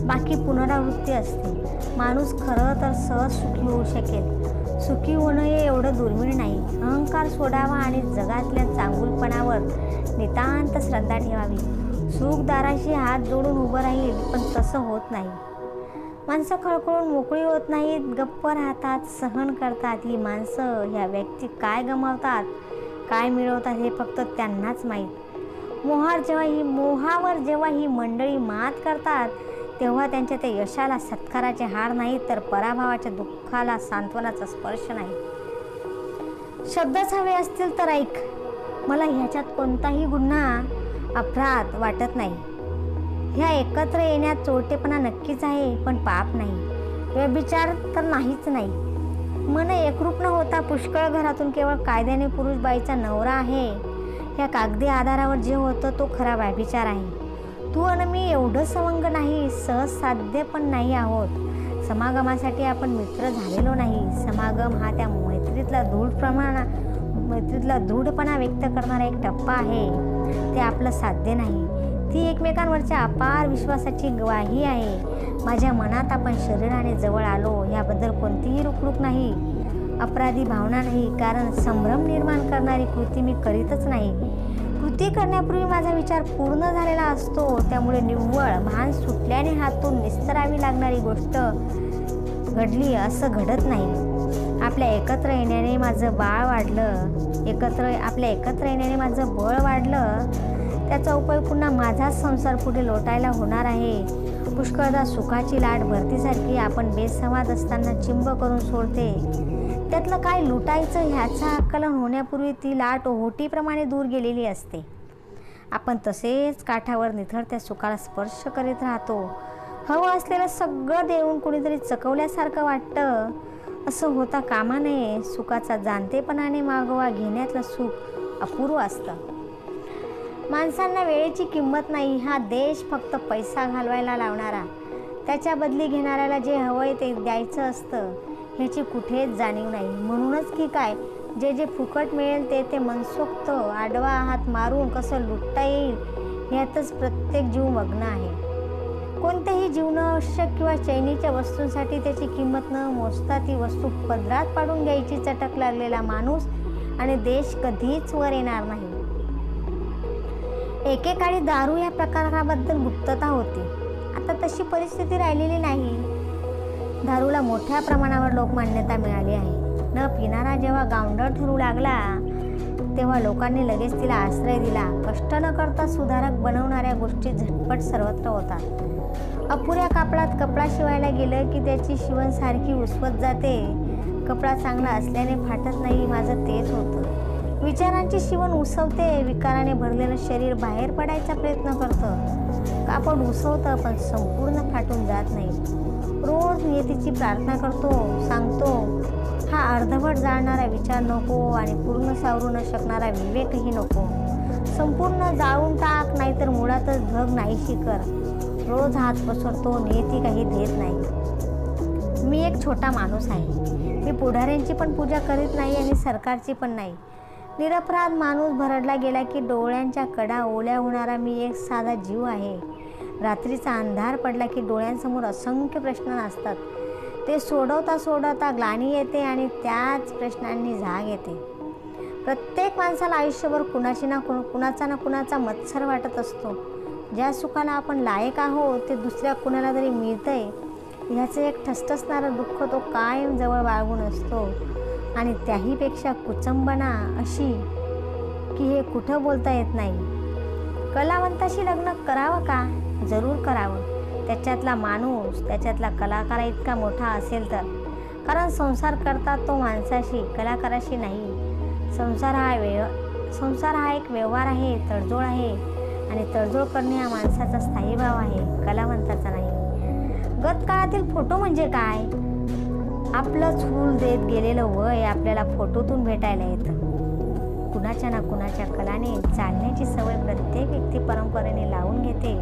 बाकी पुनरावृत्ती असते. माणूस खरं तर सहज सुखी होऊ शकेल. सुखी होणं हे एवढं दुर्मिळ नाही. अहंकार सोडावा आणि जगातल्या चांगुलपणावर नितांत श्रद्धा ठेवावी. सुखदाराशी हात जोडून उभं राहील, पण तसं होत नाही. माणसं खळखळून मोकळी होत नाहीत, गप्प राहतात, सहन करतात. ही माणसं, ह्या व्यक्ती काय गमावतात, काय मिळवतात हे फक्त त्यांनाच माहीत. मोहावर जेव्हा ही मंडळी मात करतात, तेव्हा त्यांच्या त्या यशाला सत्काराचे हार नाही, तर पराभवाच्या दुःखाला सांत्वनाचा स्पर्श नाही. शब्दच हवे असतील तर ऐक. मला ह्याच्यात कोणताही गुन्हा, अपराध वाटत नाही. ह्या एकत्र येण्यात चोरटेपणा नक्कीच आहे, पण पाप नाही. व्यभिचार तर नाहीच नाही. मन एकरूप न होता पुष्कळ घरातून केवळ कायद्याने पुरुष बाईचा नवरा आहे, ह्या कागदी आधारावर जे होतं तो खरा व्यभिचार आहे. तू आणि मी एवढं सवंग नाही, सहज साध्य पण नाही आहोत. समागमासाठी आपण मित्र झालेलो नाही. समागम हा त्या मैत्रीतला दृढपणा व्यक्त करणारा एक टप्पा आहे. ते आपलं साध्य नाही. ती एकमेकांवरच्या अपार विश्वासाची ग्वाही आहे. माझ्या मनात आपण शरीराने जवळ आलो याबद्दल कोणतीही रुकरुक नाही, अपराधी भावना नाही, कारण संभ्रम निर्माण करणारी कृती मी करीतच नाही. कृती करण्यापूर्वी माझा विचार पूर्ण झालेला असतो. त्यामुळे निव्वळ भान सुटल्याने हातून निस्तरावी लागणारी गोष्ट घडली असं घडत नाही. आपल्या एकत्र येण्याने माझं बळ वाढलं. त्याचा उपयोग पुन्हा माझाच संसार पुढे लोटायला होणार आहे. पुष्कळदा सुखाची लाट भरतीसारखी आपण बेसंवाद असताना चिंब करून सोडते. त्यातलं काय लुटायचं ह्याचा आकलन होण्यापूर्वी ती लाट ओहोटीप्रमाणे दूर गेलेली असते. आपण तसेच काठावर निथळत्या सुखाला स्पर्श करीत राहतो. हवं असलेलं सगळं देऊन कुणीतरी चकवल्यासारखं वाटतं. असं होता कामा नये. सुखाचा जाणतेपणाने मागोवा घेण्यातलं सुख अपूर्व असतं. माणसांना वेळेची किंमत नाही. हा देश फक्त पैसा घालवायला लावणारा, त्याच्या बदली घेणाऱ्याला जे हवंय ते द्यायचं असतं ह्याची कुठेच जाणीव नाही. म्हणूनच की काय, जे फुकट मिळेल ते मनसोक्त आडवा हात मारून कसं लुटता येईल यातच प्रत्येक जीव मग्न आहे. कोणतेही जीवनावश्यक किंवा चैनीच्या वस्तूंसाठी त्याची किंमत न मोजता ती वस्तू पदरात पाडून घ्यायची चटक लागलेला माणूस आणि देश कधीच वर येणार नाही. एकेकाळी दारू या प्रकाराबद्दल गुप्तता होती. आता तशी परिस्थिती राहिलेली नाही. दारूला मोठ्या प्रमाणावर लोकमान्यता मिळाली आहे. न पिणारा जेव्हा गावंढळ ठरू लागला तेव्हा लोकांनी लगेच तिला आश्रय दिला. कष्ट न करता सुधारक बनवणाऱ्या गोष्टी झटपट सर्वत्र होतात. अपुऱ्या कापडात कपडा शिवायला गेलं की त्याची शिवण सारखी उसवत जाते. कपडा चांगला असल्याने फाटत नाही. माझं तेच होतं. विचारांची शिवण उसवते. विकाराने भरलेलं शरीर बाहेर पडायचा प्रयत्न करतं. कापड उसवतं पण संपूर्ण फाटून जात नाही. रोज नियतीची प्रार्थना करतो, सांगतो हा अर्धवट जाणणारा विचार नको आणि पूर्ण सावरू न शकणारा विवेकही नको. संपूर्ण जाळून टाक, नाहीतर मुळातच ढग नाहीशी कर. रोज हात पसरतो, नियती काही देत नाही. मी एक छोटा माणूस आहे. मी पुढाऱ्यांची पण पूजा करीत नाही आणि सरकारची पण नाही. निरपराध माणूस भरडला गेला की डोळ्यांच्या कडा ओल्या होणारा मी एक साधा जीव आहे. रात्रीचा अंधार पडला की डोळ्यांसमोर असंख्य प्रश्न असतात. ते सोडवता सोडवता ग्लानी येते आणि त्याच प्रश्नांनी जाग येते. प्रत्येक माणसाला आयुष्यभर कुणाचा ना कुणाचा मत्सर वाटत असतो. ज्या सुखाला आपण लायक आहोत ते दुसऱ्या कुणाला तरी मिळतंय ह्याचं एक ठसठसणारं दुःख तो कायम जवळ बाळगून असतो. आणि त्याहीपेक्षा कुचंबना अशी की हे कुठं बोलता येत नाही. कलावंताशी लग्न करावं का? जरूर करावं. त्याच्यातला माणूस, त्याच्यातला कलाकार इतका मोठा असेल तर. कारण संसार करतात तो माणसाशी, कलाकाराशी नाही. संसार हा एक व्यवहार आहे, तडजोड आहे. आणि तडजोड करणे हा माणसाचा स्थायी भाव आहे, कलावंताचा नाही. गतकाळातील फोटो म्हणजे काय? आपलं झूल देत गेलेलं वय आपल्याला फोटोतून भेटायला येतं. कुणाच्या ना कुणाच्या कलाने चालण्याची सवय प्रत्येक व्यक्ती परंपरेने लावून घेते.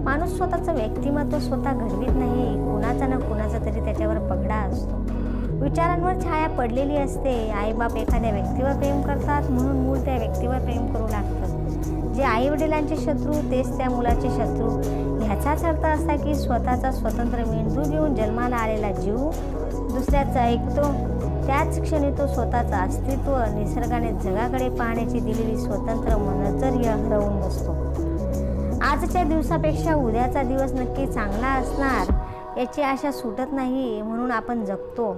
माणूस स्वतःचं व्यक्तिमत्व स्वतः घडवीत नाही, कुणाचा ना कुणाचा तरी त्याच्यावर पगडा असतो. विचारांवर छाया पडलेली असते. आईबाप एखाद्या व्यक्तीवर प्रेम करतात म्हणून मूल त्या व्यक्तीवर प्रेम करू लागतं. जे आईवडिलांचे शत्रू तेच त्या मुलाचे शत्रू. ह्याचाच अर्थ असा की स्वतःचा स्वतंत्र मेंदू घेऊन जन्माला आलेला जीव दुसऱ्याचं ऐकतो. त्याच क्षणी तो स्वतःचं अस्तित्व, निसर्गाने जगाकडे पाहण्याची दिलेली स्वतंत्र मनोधैर्य हरवून बसतो. आजच्या दिवसापेक्षा उद्याचा दिवस नक्की चांगला असणार याची आशा सुटत नाही, म्हणून आपण जगतो.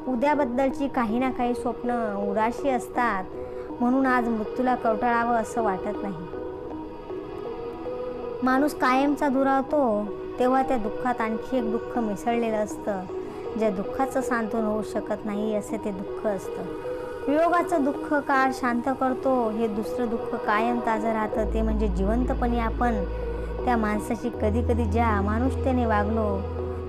उद्याबद्दलची काही ना काही स्वप्न उराशी असतात, म्हणून आज मृत्यूला कवटाळावं असं वाटत नाही. माणूस कायमचा दुरावतो तेव्हा त्या दुःखात आणखी एक दुःख मिसळलेलं असतं. ज्या दुःखाचं सांत्वन होऊ शकत नाही असे ते दुःख असतं. वियोगाचं दुःख काळ शांत करतो. हे दुसरं दुःख कायम ताजं राहतं, ते म्हणजे जिवंतपणी आपण त्या माणसाशी कधी कधी ज्या अमानुषतेने वागलो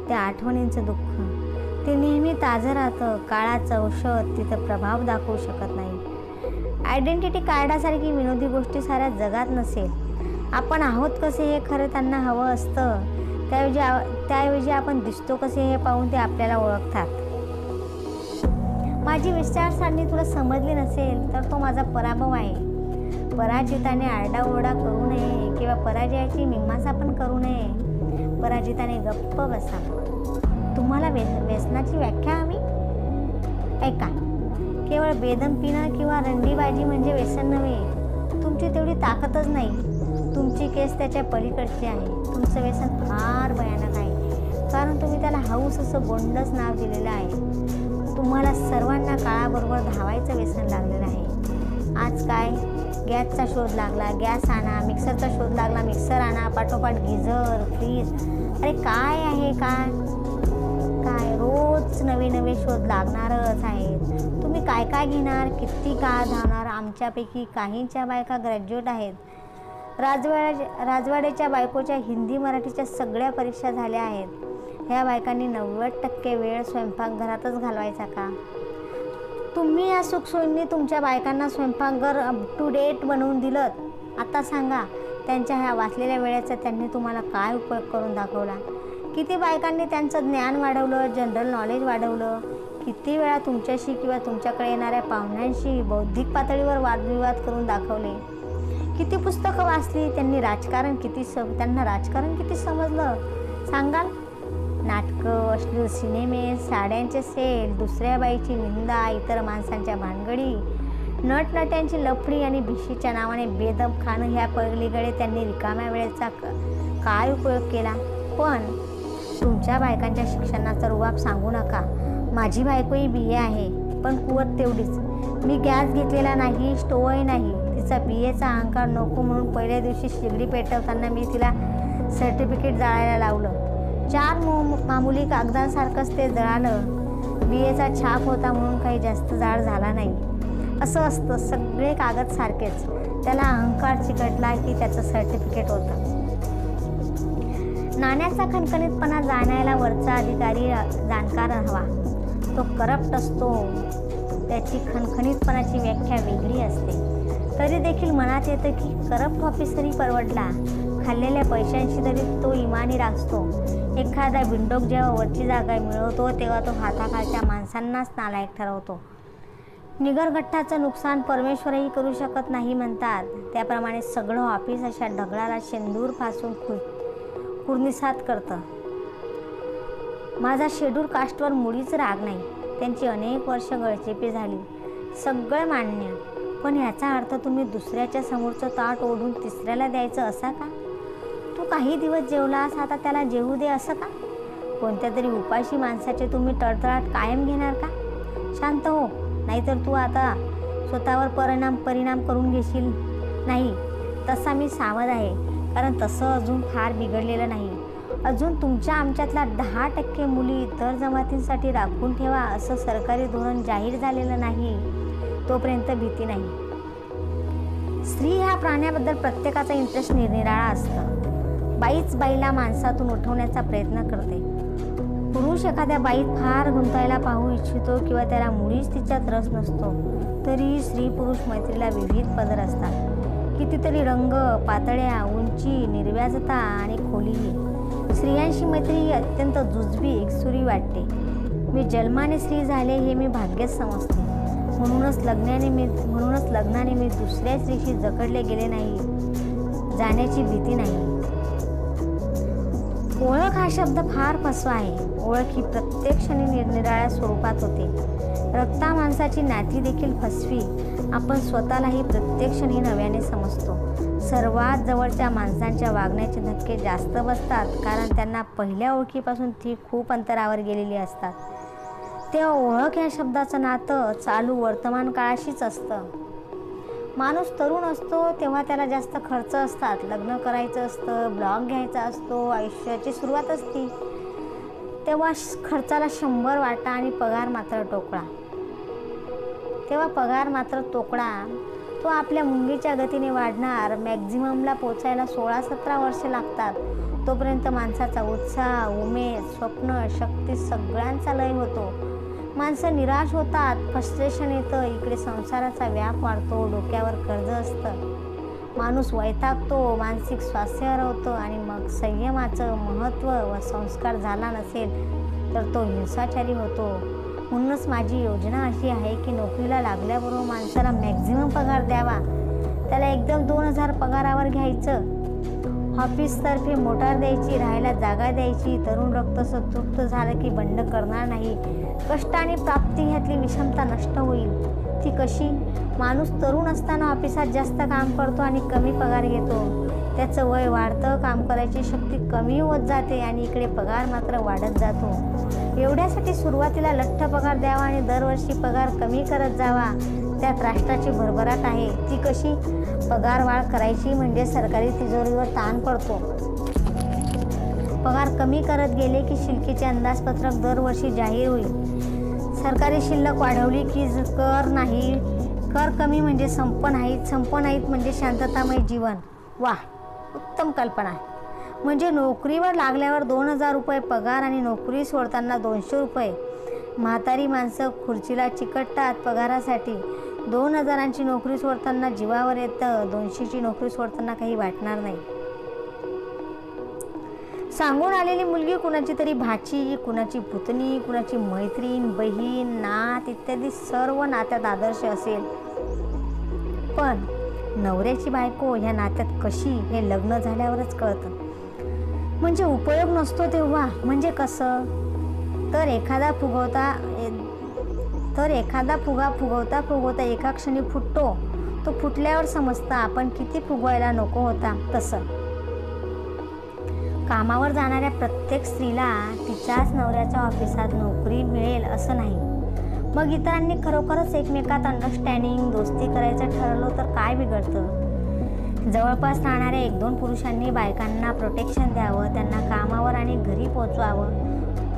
त्या आठवणींचं दुःख. ते नेहमी ताजं राहतं. काळाचं औषध तिथं प्रभाव दाखवू शकत नाही. आयडेंटिटी कार्डासारखी विनोदी गोष्टी साऱ्या जगात नसेल. आपण आहोत कसे हे खरं त्यांना हवं असतं. त्याऐवजी आपण दिसतो कसे हे पाहून ते आपल्याला ओळखतात. माझी विचारसरणी तुला समजली नसेल तर तो माझा पराभव आहे. पराजिताने आरडाओरडा करू नये किंवा पराजयाची मीमांसा पण करू नये. पराजिताने गप्प बसा. तुम्हाला व्यसनाची व्याख्या हवी? ऐका, केवळ बेदम पिणं किंवा रंडीबाजी म्हणजे व्यसन नव्हे. तुमची तेवढी ताकदच नाही. तुमची केस त्याच्या पलीकडची आहे. तुमचं व्यसन फार भयानक आहे, कारण तुम्ही त्याला हौस असं गोंडच नाव दिलेलं आहे. तुम्हाला सर्वांना काळाबरोबर धावायचं व्यसन लागलेलं आहे. आज काय, गॅसचा शोध लागला, गॅस आणा. मिक्सरचा शोध लागला, मिक्सर आणा. पाठोपाठ गिझर, फ्रीज. अरे काय आहे काय रोज नवे नवे शोध लागणारच आहेत. तुम्ही काय काय घेणार, किती काळ धावणार? आमच्यापैकी काहींच्या बायका ग्रॅज्युएट आहेत. राजवाड्याच्या बायकोच्या हिंदी मराठीच्या सगळ्या परीक्षा झाल्या आहेत. ह्या बायकांनी 90% वेळ स्वयंपाकघरातच घालवायचा का? तुम्ही या सुखसोयींनी तुमच्या बायकांना स्वयंपाकघर अप टू डेट बनवून दिलं. आता सांगा, त्यांच्या ह्या वाचलेल्या वेळेचा त्यांनी तुम्हाला काय उपयोग करून दाखवला? किती बायकांनी त्यांचं ज्ञान वाढवलं, जनरल नॉलेज वाढवलं? किती वेळा तुमच्याशी किंवा तुमच्याकडे येणाऱ्या पाहुण्यांशी बौद्धिक पातळीवर वादविवाद करून दाखवले? किती पुस्तकं वाचली त्यांनी? त्यांना राजकारण किती समजलं सांगाल? नाटकं, अश्लील सिनेमे, साड्यांचे सेल, दुसऱ्या बाईची निंदा, इतर माणसांच्या भानगडी, नटनट्यांची लफडी आणि भिशीच्या नावाने बेदम खाणं, ह्या पलीकडे त्यांनी रिकाम्या वेळेचा काय उपयोग केला? पण तुमच्या बायकांच्या शिक्षणाचा रुबाब सांगू नका. माझी बायकोही BA आहे, पण कुवत तेवढीच. मी गॅस घेतलेला नाही, स्टोवही नाही. तिचा BAचा अहंकार नको म्हणून पहिल्या दिवशी शेगडी पेटवताना मी तिला सर्टिफिकेट जाळायला लावलं. 4 मामूली कागदांसारखंच ते जळालं. BAचा छाप होता म्हणून काही जास्त जाळ झाला नाही. असं असतं, सगळे कागद सारखेच. त्याला अहंकार चिकटला की त्याचं सर्टिफिकेट होतं. नाण्याचा खणखणीतपणा जाणायला वरचा अधिकारी जाणकार हवा. तो करप्ट असतो, त्याची खणखणीतपणाची व्याख्या वेगळी असते. तरी देखील मनात येतं की करप्ट ऑफिसरही परवडला, खाल्लेल्या पैशांशी तरी तो इमानी राखतो. एखादा बिंडोक जेव्हा वरची जागा मिळवतो तेव्हा तो हाताखालच्या माणसांनाच नालायक ठरवतो. निगरगठ्ठाचं नुकसान परमेश्वरही करू शकत नाही म्हणतात, त्याप्रमाणे सगळं ऑफिस अशा ढगळाला शेंदूर फासून कुर्निसात करतं. माझा शेड्यूल कास्टवर मुळीच राग नाही. त्यांची अनेक वर्ष गळचेपी झाली, सगळं मान्य. पण याचा अर्थ तुम्ही दुसऱ्याच्या समोरचं ताट ओढून तिसऱ्याला द्यायचं असा का? तू काही दिवस जेवलास, आता त्याला जेवू दे असं का? कोणत्या तरी उपाशी माणसाचे तुम्ही तळतळाट कायम घेणार का? शांत हो, नाहीतर तू आता स्वतःवर परिणाम करून घेशील. नाही, तसा मी सावध आहे, कारण तसं अजून फार बिघडलेलं नाही. अजून तुमच्या आमच्यातल्या 10% मुली इतर जमातींसाठी राखून ठेवा असं सरकारी धोरण जाहीर झालेलं नाही, तोपर्यंत भीती नाही. स्त्री ह्या प्राण्याबद्दल प्रत्येकाचा इंटरेस्ट निरनिराळा असतं. बाईच बाईला माणसातून उठवण्याचा प्रयत्न करते. पुरुष एखाद्या बाईत फार गुंतायला पाहू इच्छितो किंवा त्याला मुळीच तिच्यात रस नसतो. तरीही स्त्री पुरुष मैत्रीला विविध पदर असतात. कितीतरी रंग, पातळ्या, उंची, निर्व्याजता आणि खोलीही. स्त्रियांशी मैत्री ही अत्यंत जुजबी एकसुरी वाटते. मी जन्माने स्त्री झाले हे मी भाग्यच समजते. म्हणूनच लग्नाने मी दुसऱ्या स्त्रीशी जकडले गेले नाही, जाण्याची भीती नाही. ओळख हा शब्द फार फसवा आहे. ओळख ही प्रत्येक क्षणी निरनिराळ्या स्वरूपात होते. रक्ता माणसाची नाती देखील फसवी. आपण स्वतःलाही प्रत्येक क्षणी नव्याने समजतो. सर्वात जवळच्या माणसांच्या वागण्याचे धक्के जास्त बसतात, कारण त्यांना पहिल्या ओळखीपासून ती खूप अंतरावर गेलेली असतात. तेव्हा ओळख या शब्दाचं नातं चालू वर्तमान काळाशीच असतं. माणूस तरुण असतो तेव्हा त्याला जास्त खर्च असतात. लग्न करायचं असतं, ब्लॉग घ्यायचा असतो, आयुष्याची सुरुवात असते. तेव्हा खर्चाला 100 वाटा आणि पगार मात्र तोकडा. तो आपल्या मुंगीच्या गतीने वाढणार. मॅक्झिममला पोचायला 16-17 वर्षे लागतात. तोपर्यंत माणसाचा उत्साह, उमेद, स्वप्न, शक्ती सगळ्यांचा लय होतो. माणसं निराश होतात, फ्रस्ट्रेशन येतं. इकडे संसाराचा व्याप वाढतो, डोक्यावर कर्ज असतं. माणूस वैतागतो, मानसिक स्वास्थ्य हरवतो आणि मग संयमाचं महत्त्व व संस्कार झाला नसेल तर तो हिंसाचारी होतो. म्हणूनच माझी योजना अशी आहे की नोकरीला लागल्याबरोबर माणसाला मॅक्झिमम पगार द्यावा. त्याला एकदम 2000 पगारावर घ्यायचं. ऑफिसतर्फे मोटार द्यायची, राहायला जागा द्यायची. तरुण रक्त संतृप्त झालं की बंड करणार नाही. कष्ट आणि प्राप्ती ह्यातली विषमता नष्ट होईल. ती कशी? माणूस तरुण असताना ऑफिसात जास्त काम करतो आणि कमी पगार घेतो. त्याचं वय वाढतं, काम करायची शक्ती कमी होत जाते आणि इकडे पगार मात्र वाढत जातो. एवढ्यासाठी सुरुवातीला लठ्ठ पगार द्यावा आणि दरवर्षी पगार कमी करत जावा. त्यात राष्ट्राची भरभराट आहे. ती कशी? पगार वाढ करायची म्हणजे सरकारी तिजोरीवर ताण पडतो. पगार कमी करत गेले की शिल्लकीचे अंदाजपत्रक दरवर्षी जाहीर होईल. सरकारी शिल्लक वाढवली की कर कमी म्हणजे संप नाहीत म्हणजे शांततामय जीवन. वाह, उत्तम कल्पना. म्हणजे नोकरीवर लागल्यावर 2000 रुपये पगार आणि नोकरी सोडताना 200 रुपये. म्हातारी माणसं खुर्चीला चिकटतात पगारासाठी. 2000ची नोकरी सोडताना जीवावर येतं, 200ची नोकरी सोडताना काही वाटणार नाही. सांगून आलेली मुलगी कुणाची तरी भाची, कुणाची पुतणी, कुणाची मैत्रीण, बहीण, नात इत्यादी सर्व नात्यात आदर्श असेल. पण नवऱ्याची बायको ह्या नात्यात कशी हे लग्न झाल्यावरच कळतं. म्हणजे उपयोग नसतो तेव्हा. म्हणजे कसं? तर एखादा फुगा फुगवता एका क्षणी फुटतो. तो फुटल्यावर समजतं आपण किती फुगवायला नको होता. तसं कामावर जाणाऱ्या प्रत्येक स्त्रीला तिच्याच नवऱ्याच्या ऑफिसात नोकरी मिळेल असं नाही. मग इतरांनी खरोखरच एकमेकात अंडरस्टँडिंग, दोस्ती करायचं ठरवलं तर काय बिघडतं? जवळपास राहणाऱ्या 1-2 पुरुषांनी बायकांना प्रोटेक्शन द्यावं, त्यांना कामावर आणि घरी पोचवावं.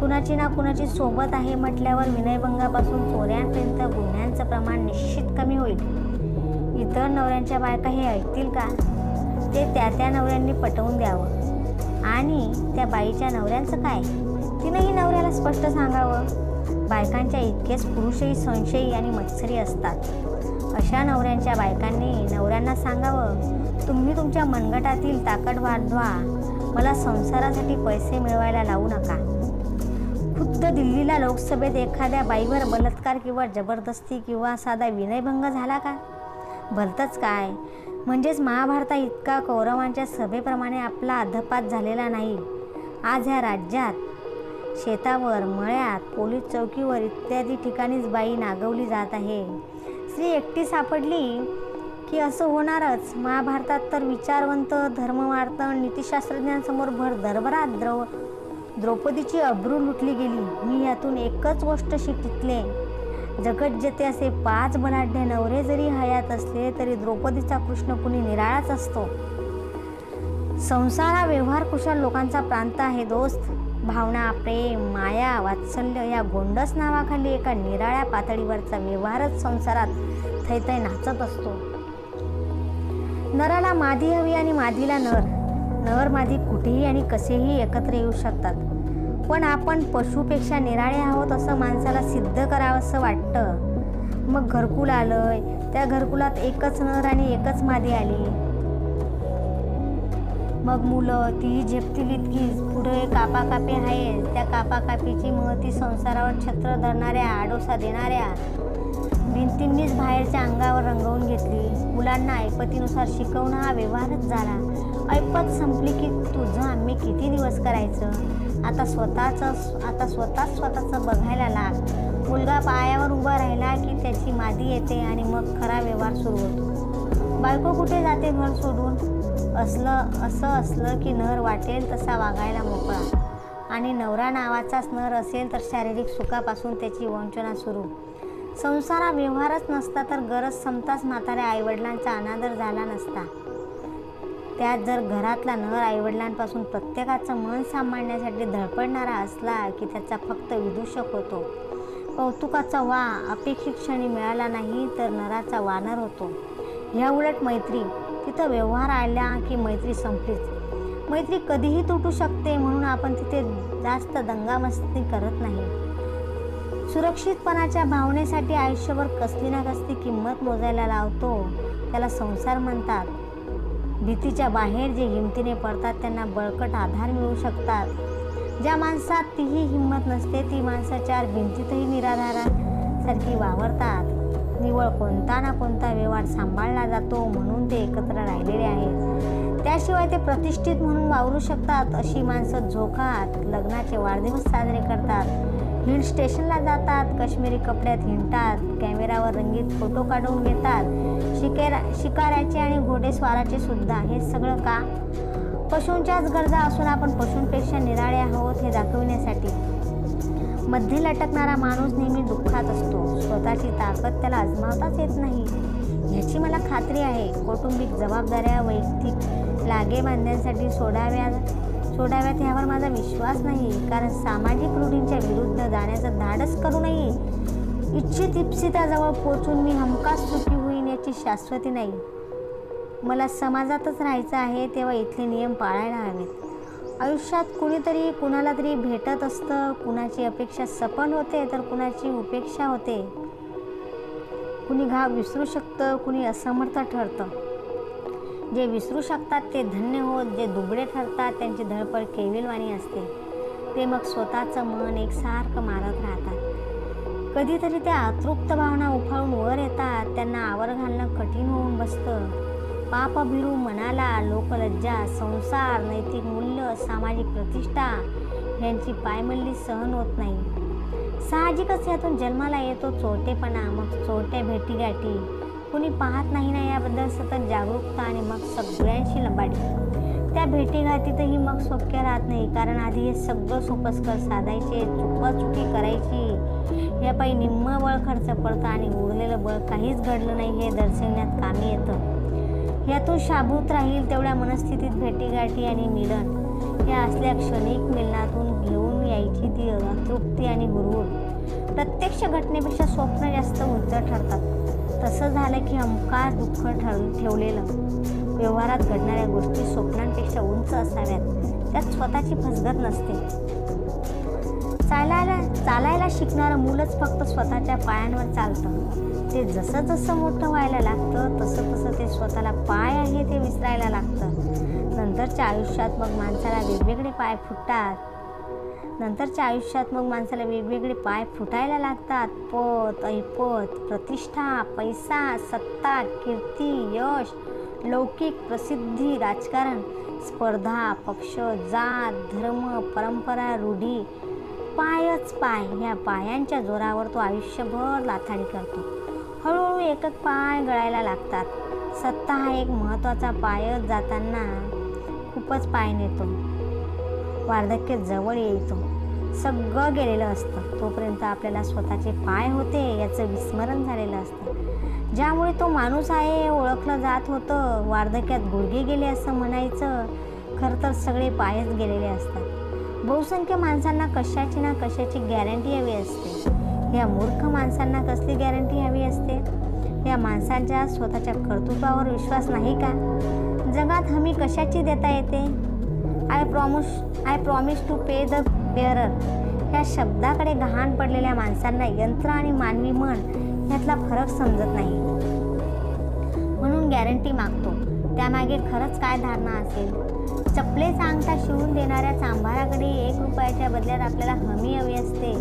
कुणाची ना कुणाची सोबत आहे म्हटल्यावर विनयभंगापासून चोऱ्यांपर्यंत गुन्ह्यांचं प्रमाण निश्चित कमी होईल. इतर नवऱ्यांच्या बायका हे ऐकतील का? ते त्या नवऱ्यांनी पटवून द्यावं. आणि त्या बाईच्या नवऱ्यांचं काय, तिनंही नवऱ्याला स्पष्ट सांगावं. बायकांच्या इतकेच पुरुषही संशयी आणि मत्सरी असतात. अशा नवऱ्यांच्या बायकांनी नवऱ्यांना सांगावं, तुम्ही तुमच्या मनगटातील ताकद वाढवा, मला संसारासाठी पैसे मिळवायला लावू नका. खुद्द दिल्लीला लोकसभेत एखाद्या बाईवर बलात्कार किंवा जबरदस्ती किंवा साधा विनयभंग झाला का? भलतंच काय, म्हणजेच महाभारता इतका कौरवांच्या सभेप्रमाणे आपला अधपात झालेला नाही. आज ह्या राज्यात शेतावर, मळ्यात, पोलीस चौकीवर इत्यादी ठिकाणीच बाई नागवली जात आहे. स्त्री एकटी सापडली की असं होणारच. महाभारतात तर विचारवंत, धर्मवार्त, नीतिशास्त्रज्ञांसमोर भर दरबारात द्रौपदीची अब्रू लुटली गेली. मी यातून एकच गोष्ट शिकले, जगज्जेते असे 5 बलाढ्य नवरे जरी हयात असले तरी द्रौपदीचा कृष्ण कुणी निराळाच असतो. संसार हा व्यवहार कुशल लोकांचा प्रांत आहे दोस्त. भावना, प्रेम, माया, वात्सल्य या गोंडस नावाखाली एका निराळ्या पातळीवरचा व्यवहारच संसारात थैथै नाचत असतो. नराला मादी हवी आणि मादीला नर. नर मादी कुठेही आणि कसेही एकत्र येऊ शकतात. पण आपण पशुपेक्षा निराळे आहोत असं माणसाला सिद्ध करावंसं वाटतं. मग घरकुल आलंय, त्या घरकुलात एकच नर आणि एकच मादी आली. मग मुलं, तीही झेपतील इतकीच. पुढे कापाकापी आहे, त्या कापाकापीची महती संसारावर छत्र धरणाऱ्या, आडोसा देणाऱ्या भिंतींनीच बाहेरच्या अंगावर रंगवून घेतली. मुलांना ऐपतीनुसार शिकवणं हा व्यवहारच झाला. ऐपत संपली की तुझं आम्ही किती दिवस करायचं. आता स्वतःच बघायला लाग. मुलगा पायावर उभा राहिला की त्याची मादी येते आणि मग खरा व्यवहार सुरू होतो. बायको कुठे जाते घर सोडून. असं असलं की नर वाटेल तसा वागायला मोकळा. आणि नवरा नावाचाच नर असेल तर शारीरिक सुखापासून त्याची वंचना सुरू. संसार हा व्यवहारच नसता तर गरज संपताच म्हाताऱ्या आईवडिलांचा अनादर झाला नसता. त्यात जर घरातला नर आईवडिलांपासून प्रत्येकाचं मन सांभाळण्यासाठी धडपडणारा असला की त्याचा फक्त विदूषक होतो. कौतुकाचा वा अपेक्षित क्षणी मिळाला नाही तर नराचा वानर होतो. ह्या उलट मैत्री, तिथं व्यवहार आला की मैत्री संपलीच. मैत्री कधीही तुटू शकते, म्हणून आपण तिथे जास्त दंगामस्ती करत नाही. सुरक्षितपणाच्या भावनेसाठी आयुष्यभर कसली ना कसली किंमत मोजायला लावतो, त्याला संसार म्हणतात. भीतीच्या बाहेर जे हिमतीने पडतात त्यांना बळकट आधार मिळू शकतात. ज्या माणसात तीही हिंमत नसते ती माणसं 4 भिंतीतही निराधारासारखी वावरतात. निव्वळ कोणता ना कोणता व्यवहार सांभाळला जातो म्हणून ते एकत्र राहिलेले आहेत. त्याशिवाय ते प्रतिष्ठित म्हणून वावरू शकतात. अशी माणसं झोकात लग्नाचे वाढदिवस साजरे करतात, हिल स्टेशनला जातात, काश्मीरी कपड्यात हिंडतात, कॅमेरावर रंगीत फोटो काढून घेतात, शिकाऱ्याचे आणि घोडेस्वाराचे सुद्धा. हे सगळं का? पशूंच्याच गरजा असून आपण पशूंपेक्षा निराळे आहोत हे दाखविण्यासाठी. मध्ये लटकणारा माणूस नेहमी दुःखात असतो. स्वतःची ताकद त्याला आजमावताच येत नाही ह्याची मला खात्री आहे. कौटुंबिक जबाबदाऱ्या वैयक्तिक लागेबांध्यांसाठी सोडाव्यात यावर माझा विश्वास नाही. कारण सामाजिक रूढींच्या विरुद्ध जाण्याचं धाडस करू नये. इच्छित इप्सिताजवळ पोचून मी हमखास सुखी होईन याची शाश्वती नाही. मला समाजातच राहायचं आहे तेव्हा इथले नियम पाळायला हवेत. आयुष्यात कुणीतरी कुणाला तरी भेटत असतं. कुणाची अपेक्षा सफल होते तर कुणाची उपेक्षा होते. कुणी घाव विसरू शकतं, कुणी असमर्थ ठरतं. जे विसरू शकतात ते धन्य होत, जे दुबळे ठरतात त्यांची धडपड केविलवाणी असते. ते मग स्वतःचं मन एकसारखं मारत राहतात. कधीतरी त्या अतृप्त भावना उफाळून वर येतात. त्यांना आवर घालणं कठीण होऊन बसतं. पापभिरू मनाला लोकलज्जा, संसार, नैतिक मूल्य, सामाजिक प्रतिष्ठा यांची पायमल्ली सहन होत नाही. साहजिकच यातून जन्माला येतो चोरटेपणा, मग चोरट्या भेटीगाठी. कुणी पाहत नाही ना याबद्दल सतत जागरूकता आणि मग सगळ्यांशी लंबाडी. त्या भेटीगाठीतही मग सौख्य राहत नाही. कारण आधी हे सगळं सोपस्कर साधायचे, चुकाचुकी करायची. यापायी निम्म बळ खर्च पडतं आणि उरलेलं बळ काहीच घडलं नाही हे दर्शवण्यात कामी येतं. यातून शाबूत राहील तेवढ्या मनस्थितीत भेटीगाठी आणि मिलन या असल्या क्षणिक मिलनातून घेऊन यायची ती तृप्ती आणि हुरहुर प्रत्यक्ष घटनेपेक्षा स्वप्न जास्त उंच ठरतात. तसं झालं की हमखास दुःख ठेवलेलं. व्यवहारात घडणाऱ्या गोष्टी स्वप्नांपेक्षा उंच असाव्यात, त्यात स्वतःची फसगत नसते. चालायला शिकणारं मूलच फक्त स्वतःच्या पायांवर चालतं. ते जसं जसं मोठं व्हायला लागतं तसं तसं ते स्वतःला पाय आहे ते विसरायला लागतं. नंतरच्या आयुष्यात मग माणसाला वेगवेगळे पाय फुटायला लागतात. पद, ऐपत, प्रतिष्ठा, पैसा, सत्ता, कीर्ती, यश, लौकिक प्रसिद्धी, राजकारण, स्पर्धा, पक्ष, जात, धर्म, परंपरा, रूढी, पायच पाय. ह्या पायांच्या जोरावर तो आयुष्यभर लाथाडी करतो. हळूहळू एक एक पाय गळायला लागतात. सत्ता हा एक महत्त्वाचा पायच जाताना खूपच पाय नेतो. वार्धक्य जवळ येतो. सगळं गेलेलं असतं. तोपर्यंत आपल्याला स्वतःचे पाय होते याचं विस्मरण झालेलं असतं. ज्यामुळे तो माणूस आहे हे ओळखलं जात होतं. वार्धक्यात गुडघे गेले असं म्हणायचं, खरं तर सगळे पायच गेलेले असतात. बहुसंख्य माणसांना कशाची ना कशाची गॅरंटी हवी असते. या मूर्ख माणसांना कसली गॅरंटी हवी असते? या माणसांच्या स्वतःच्या कर्तृत्वावर विश्वास नाही का? जगात हमी कशाची देता येते? I promise to pay the bearer. ह्या शब्दाकडे गहाण पडलेल्या माणसांना यंत्र आणि मानवी मन यातला फरक समजत नाही. म्हणून गॅरंटी मागतो. त्यामागे खरंच काय धारणा असेल? चपलेचा अंगठा शिवून देणाऱ्या चांभाराकडे 1 रुपयाच्या बदल्यात आपल्याला हमी हवी असते.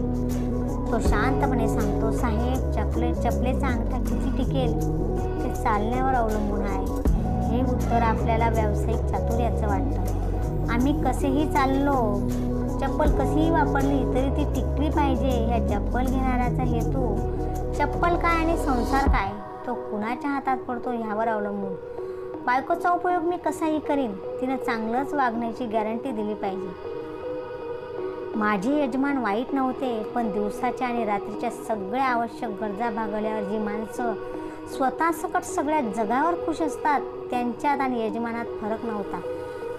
तो शांतपणे सांगतो, साहेब, चपलेचा अंगठा किती टिकेल ते चालण्यावर अवलंबून आहे. हे उत्तर आपल्याला व्यावसायिक चातुर्याचं वाटतं. आम्ही कसेही चाललो, चप्पल कशीही वापरली तरी ती टिकली पाहिजे. ह्या चप्पल घेणाऱ्याचा हेतू, चप्पल काय आणि संसार काय, तो कुणाच्या हातात पडतो ह्यावर अवलंबून. बायकोचा उपयोग मी कसाही करीन, तिनं चांगलंच वागण्याची गॅरंटी दिली पाहिजे. माझे यजमान वाईट नव्हते, पण दिवसाच्या आणि रात्रीच्या सगळ्या आवश्यक गरजा भागवल्यावर जी माणसं स्वतःसकट सगळ्या जगावर खुश असतात, त्यांच्यात आणि यजमानात फरक नव्हता.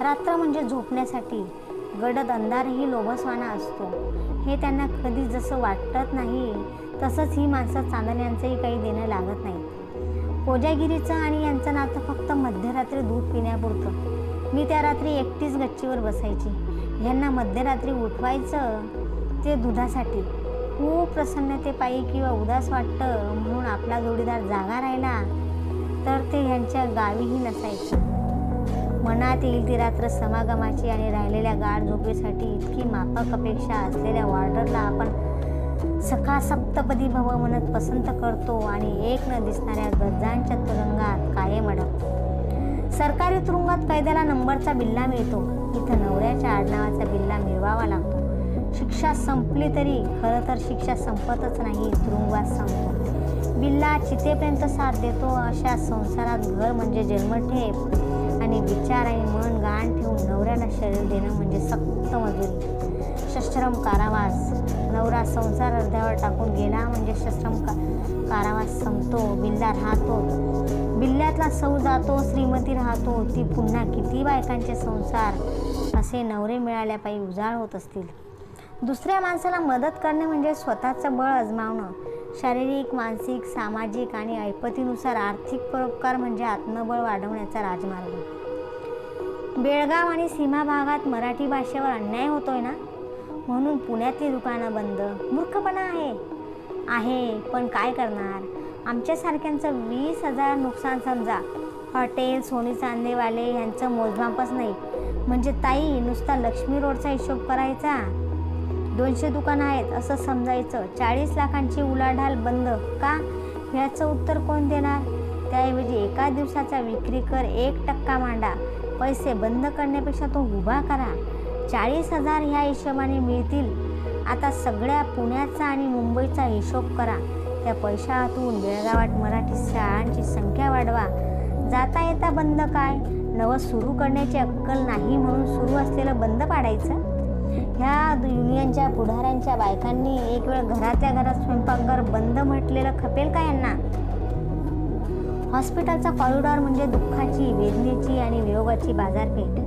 रात्र म्हणजे झोपण्यासाठी, गडद अंधारही लोभसवाना असतो. हे त्यांना कधी जसं वाटत नाही, तसंच ही माणसं चांदण्यांचंही काही देणं लागत नाही. कोजागिरीचं आणि यांचं नातं फक्त मध्यरात्री दूध पिण्यापुरतं. मी त्या रात्री एकटीच गच्चीवर बसायची. ह्यांना मध्यरात्री उठवायचं ते दुधासाठी. खूप प्रसन्नतेपायी किंवा उदास वाटतं म्हणून आपला जोडीदार जागा राहिला तर ते ह्यांच्या गावीही नसायचं. मनात येईल ती रात्र समागमाची आणि राहिलेल्या गाढ झोपेसाठी इतकी माफक अपेक्षा असलेल्या वॉर्डरला आपण सखा सप्तपदी भव म्हणत पसंत करतो आणि एक न दिसणाऱ्या गरजांच्या तुरुंगात कायम अडकतो. सरकारी तुरुंगात कैद्याला नंबरचा बिल्ला मिळतो. इथं नवऱ्याच्या आडनावाचा बिल्ला मिळवावा लागतो. शिक्षा संपली तरी खरं तर शिक्षा संपतच नाही, तुरुंगवास संपतो. बिल्ला चितेपर्यंत साथ देतो. अशा संसारात घर म्हणजे जन्मठेप आणि विचार आणि मन गहाण ठेवून नवऱ्याला शरीर देणं म्हणजे सक्त मजुरी, सश्रम कारावास. नवरा संसार अर्ध्यावर टाकून गेला म्हणजे सश्रम कारावास संपतो. बिल्ला राहतो, बिल्ल्यातला सौ जातो, श्रीमती राहतो. ती पुन्हा किती बायकांचे संसार असे नवरे मिळाल्यापायी उजाळ होत असतील. दुसऱ्या माणसाला मदत करणे म्हणजे स्वतःचं बळ अजमावणं. शारीरिक, मानसिक, सामाजिक आणि ऐपतीनुसार आर्थिक परोपकार म्हणजे आत्मबळ वाढवण्याचा राजमार्ग. बेळगाव आणि सीमा भागात मराठी भाषेवर अन्याय होतोय ना, म्हणून पुण्यातली दुकानं बंद. मूर्खपणा आहे, पण काय करणार? आमच्यासारख्यांचं 20,000 नुकसान समजा. हॉटेल, सोने चांदेवाले यांचं मोजमापच नाही. म्हणजे ताई, नुसता लक्ष्मी रोडचा हिशोब करायचा, 200 दुकानं आहेत असं समजायचं. 40 लाखांची उलाढाल बंद का? ह्याचं उत्तर कोण देणार? त्याऐवजी एका दिवसाचा विक्री कर 1% मांडा. पैसे बंद करण्यापेक्षा तो उभा करा. 40,000 ह्या हिशोबाने मिळतील. आता सगळ्या पुण्याचा आणि मुंबईचा हिशोब करा. त्या पैशातून बेळगावात मराठी शाळांची संख्या वाढवा. जाता येता बंद काय? नवं सुरू करण्याची अक्कल नाही म्हणून सुरू असलेलं बंद पाडायचं. ह्या युनियनच्या पुढाऱ्यांच्या बायकांनी एक वेळ घरातल्या घरात स्वयंपाकघर बंद म्हटलेलं खपेल का यांना? हॉस्पिटलचा कॉरिडॉर म्हणजे दुःखाची, वेदनेची आणि वियोगाची बाजारपेठ.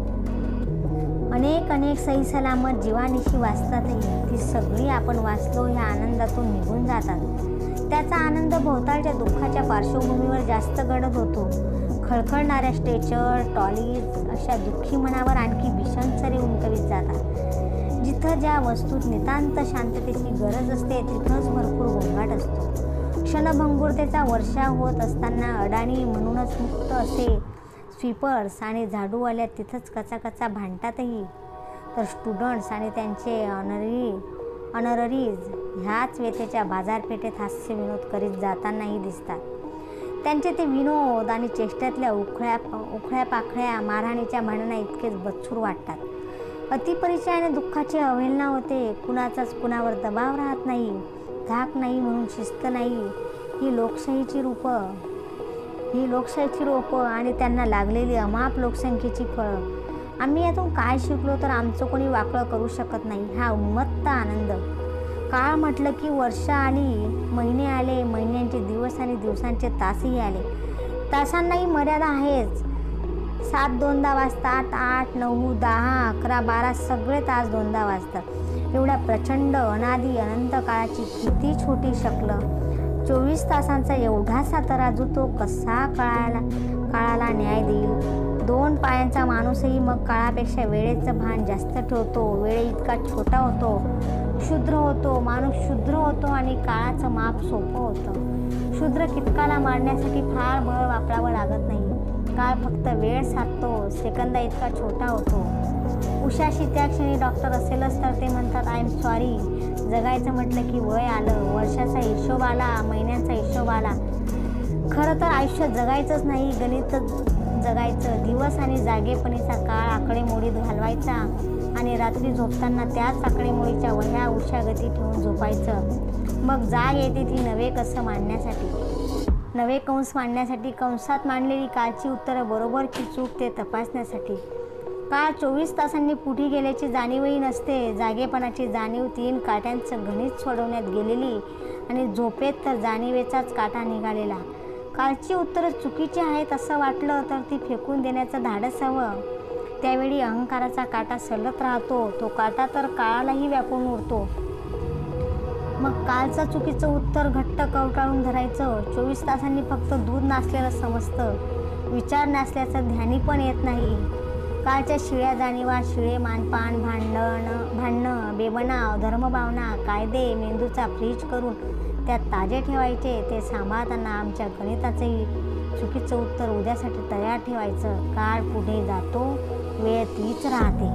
अनेक सही सलामत जीवानिशी वाचतातही. ती सगळी आपण वाचलो ह्या आनंदातून निघून जातात. त्याचा आनंद भोवतालच्या दुःखाच्या पार्श्वभूमीवर जास्त गडद होतो. खळखळणाऱ्या स्ट्रेचर, टॉलीज अशा दुःखी मनावर आणखी भीषण सरी उमटवीत जातात. जिथं ज्या वस्तूत नितांत शांततेची गरज असते तिथंच भरपूर गोंगाट असतो. क्षणभंगुरतेचा वर्षा होत असताना अडाणी म्हणूनच मुक्त असे स्वीपर्स आणि झाडूवाल्या तिथंच कचाकचा भांडतातही, तर स्टुडंट्स आणि त्यांचे ऑनररीज ह्याच व्यथेच्या बाजारपेठेत हास्य विनोद करीत जातानाही दिसतात. त्यांचे ते विनोद आणि चेष्ट्यातल्या उखळ्या पाखळ्या मारहाणीच्या भांडणा इतकेच बच्छूर वाटतात. अतिपरिचयाने दुःखाची अवहेलना होते. कुणाचाच कुणावर दबाव राहत नाही, धाक नाही म्हणून शिस्त नाही. ही लोकशाहीची रोपं आणि त्यांना लागलेली अमाप लोकसंख्येची फळं. आम्ही यातून काय शिकलो तर आमचं कोणी वाकळं करू शकत नाही, हा उन्मत्त आनंद. काळ म्हटलं की वर्ष आली, महिने आले, महिन्यांचे दिवस आणि दिवसांचे तासही आले. तासांनाही मर्यादा आहेच. 7 दोनदा वाजतात, 8, 9, 10, 11, 12 सगळे तास दोनदा वाजतात. एवढ्या प्रचंड अनादी अनंत काळाची किती छोटी शक्ल. 24 तासांचा एवढासा तराजू तो कसा काळाला न्याय देईल. 2 पायांचा माणूसही मग काळापेक्षा वेळेचं भान जास्त ठेवतो. वेळे इतका छोटा होतो, क्षुद्र होतो. माणूस क्षुद्र होतो आणि काळाचं माप सोपं होतं. क्षुद्र कीटकाला मारण्यासाठी फार बळ वापरावं लागत नाही. काळ फक्त वेळ साधतो, सेकंदा इतका छोटा होतो. उषाशी त्या क्षणी डॉक्टर असेलच तर ते म्हणतात, आय एम सॉरी. जगायचं म्हटलं की वय आलं, वर्षाचा हिशोब आला, महिन्यांचा हिशोब आला. खरं तर आयुष्य जगायचंच नाही, गणित जगायचं. दिवस आणि जागेपणीचा काळ आकडेमोडीत घालवायचा आणि रात्री झोपताना त्याच आकडेमोडीच्या वह्या उषागती ठेवून झोपायचं. मग जाग येते ती नवे कंस मांडण्यासाठी, कंसात मांडलेली कालची उत्तरं बरोबर की चूक ते तपासण्यासाठी. काळ 24 तासांनी पुढे गेल्याची जाणीवही नसते. जागेपणाची जाणीव 3 काट्यांचं गणित सोडवण्यात गेलेली आणि झोपेत तर जाणीवेचाच काटा निघालेला. कालची उत्तरं चुकीची आहेत असं वाटलं तर ती फेकून देण्याचं धाडस हवं. त्यावेळी अहंकाराचा काटा सलत राहतो. तो काटा तर काळालाही व्यापून उरतो. मग कालचं चुकीचं उत्तर घट्ट कवटाळून धरायचं. 24 तासांनी फक्त दूध नासलेलं समजतं, विचार नासल्याचं ध्यानी पण येत नाही. कालच्या शिळ्या जाणीवा, शिळे मानपान, भांडणं, बेबनाव, धर्मभावना, कायदे मेंदूचा फ्रीज करून त्यात ताजे ठेवायचे. ते सांभाळताना आमच्या गणिताचंही चुकीचं उत्तर उद्यासाठी तयार ठेवायचं. काळ पुढे जातो, वेळ तीच राहते.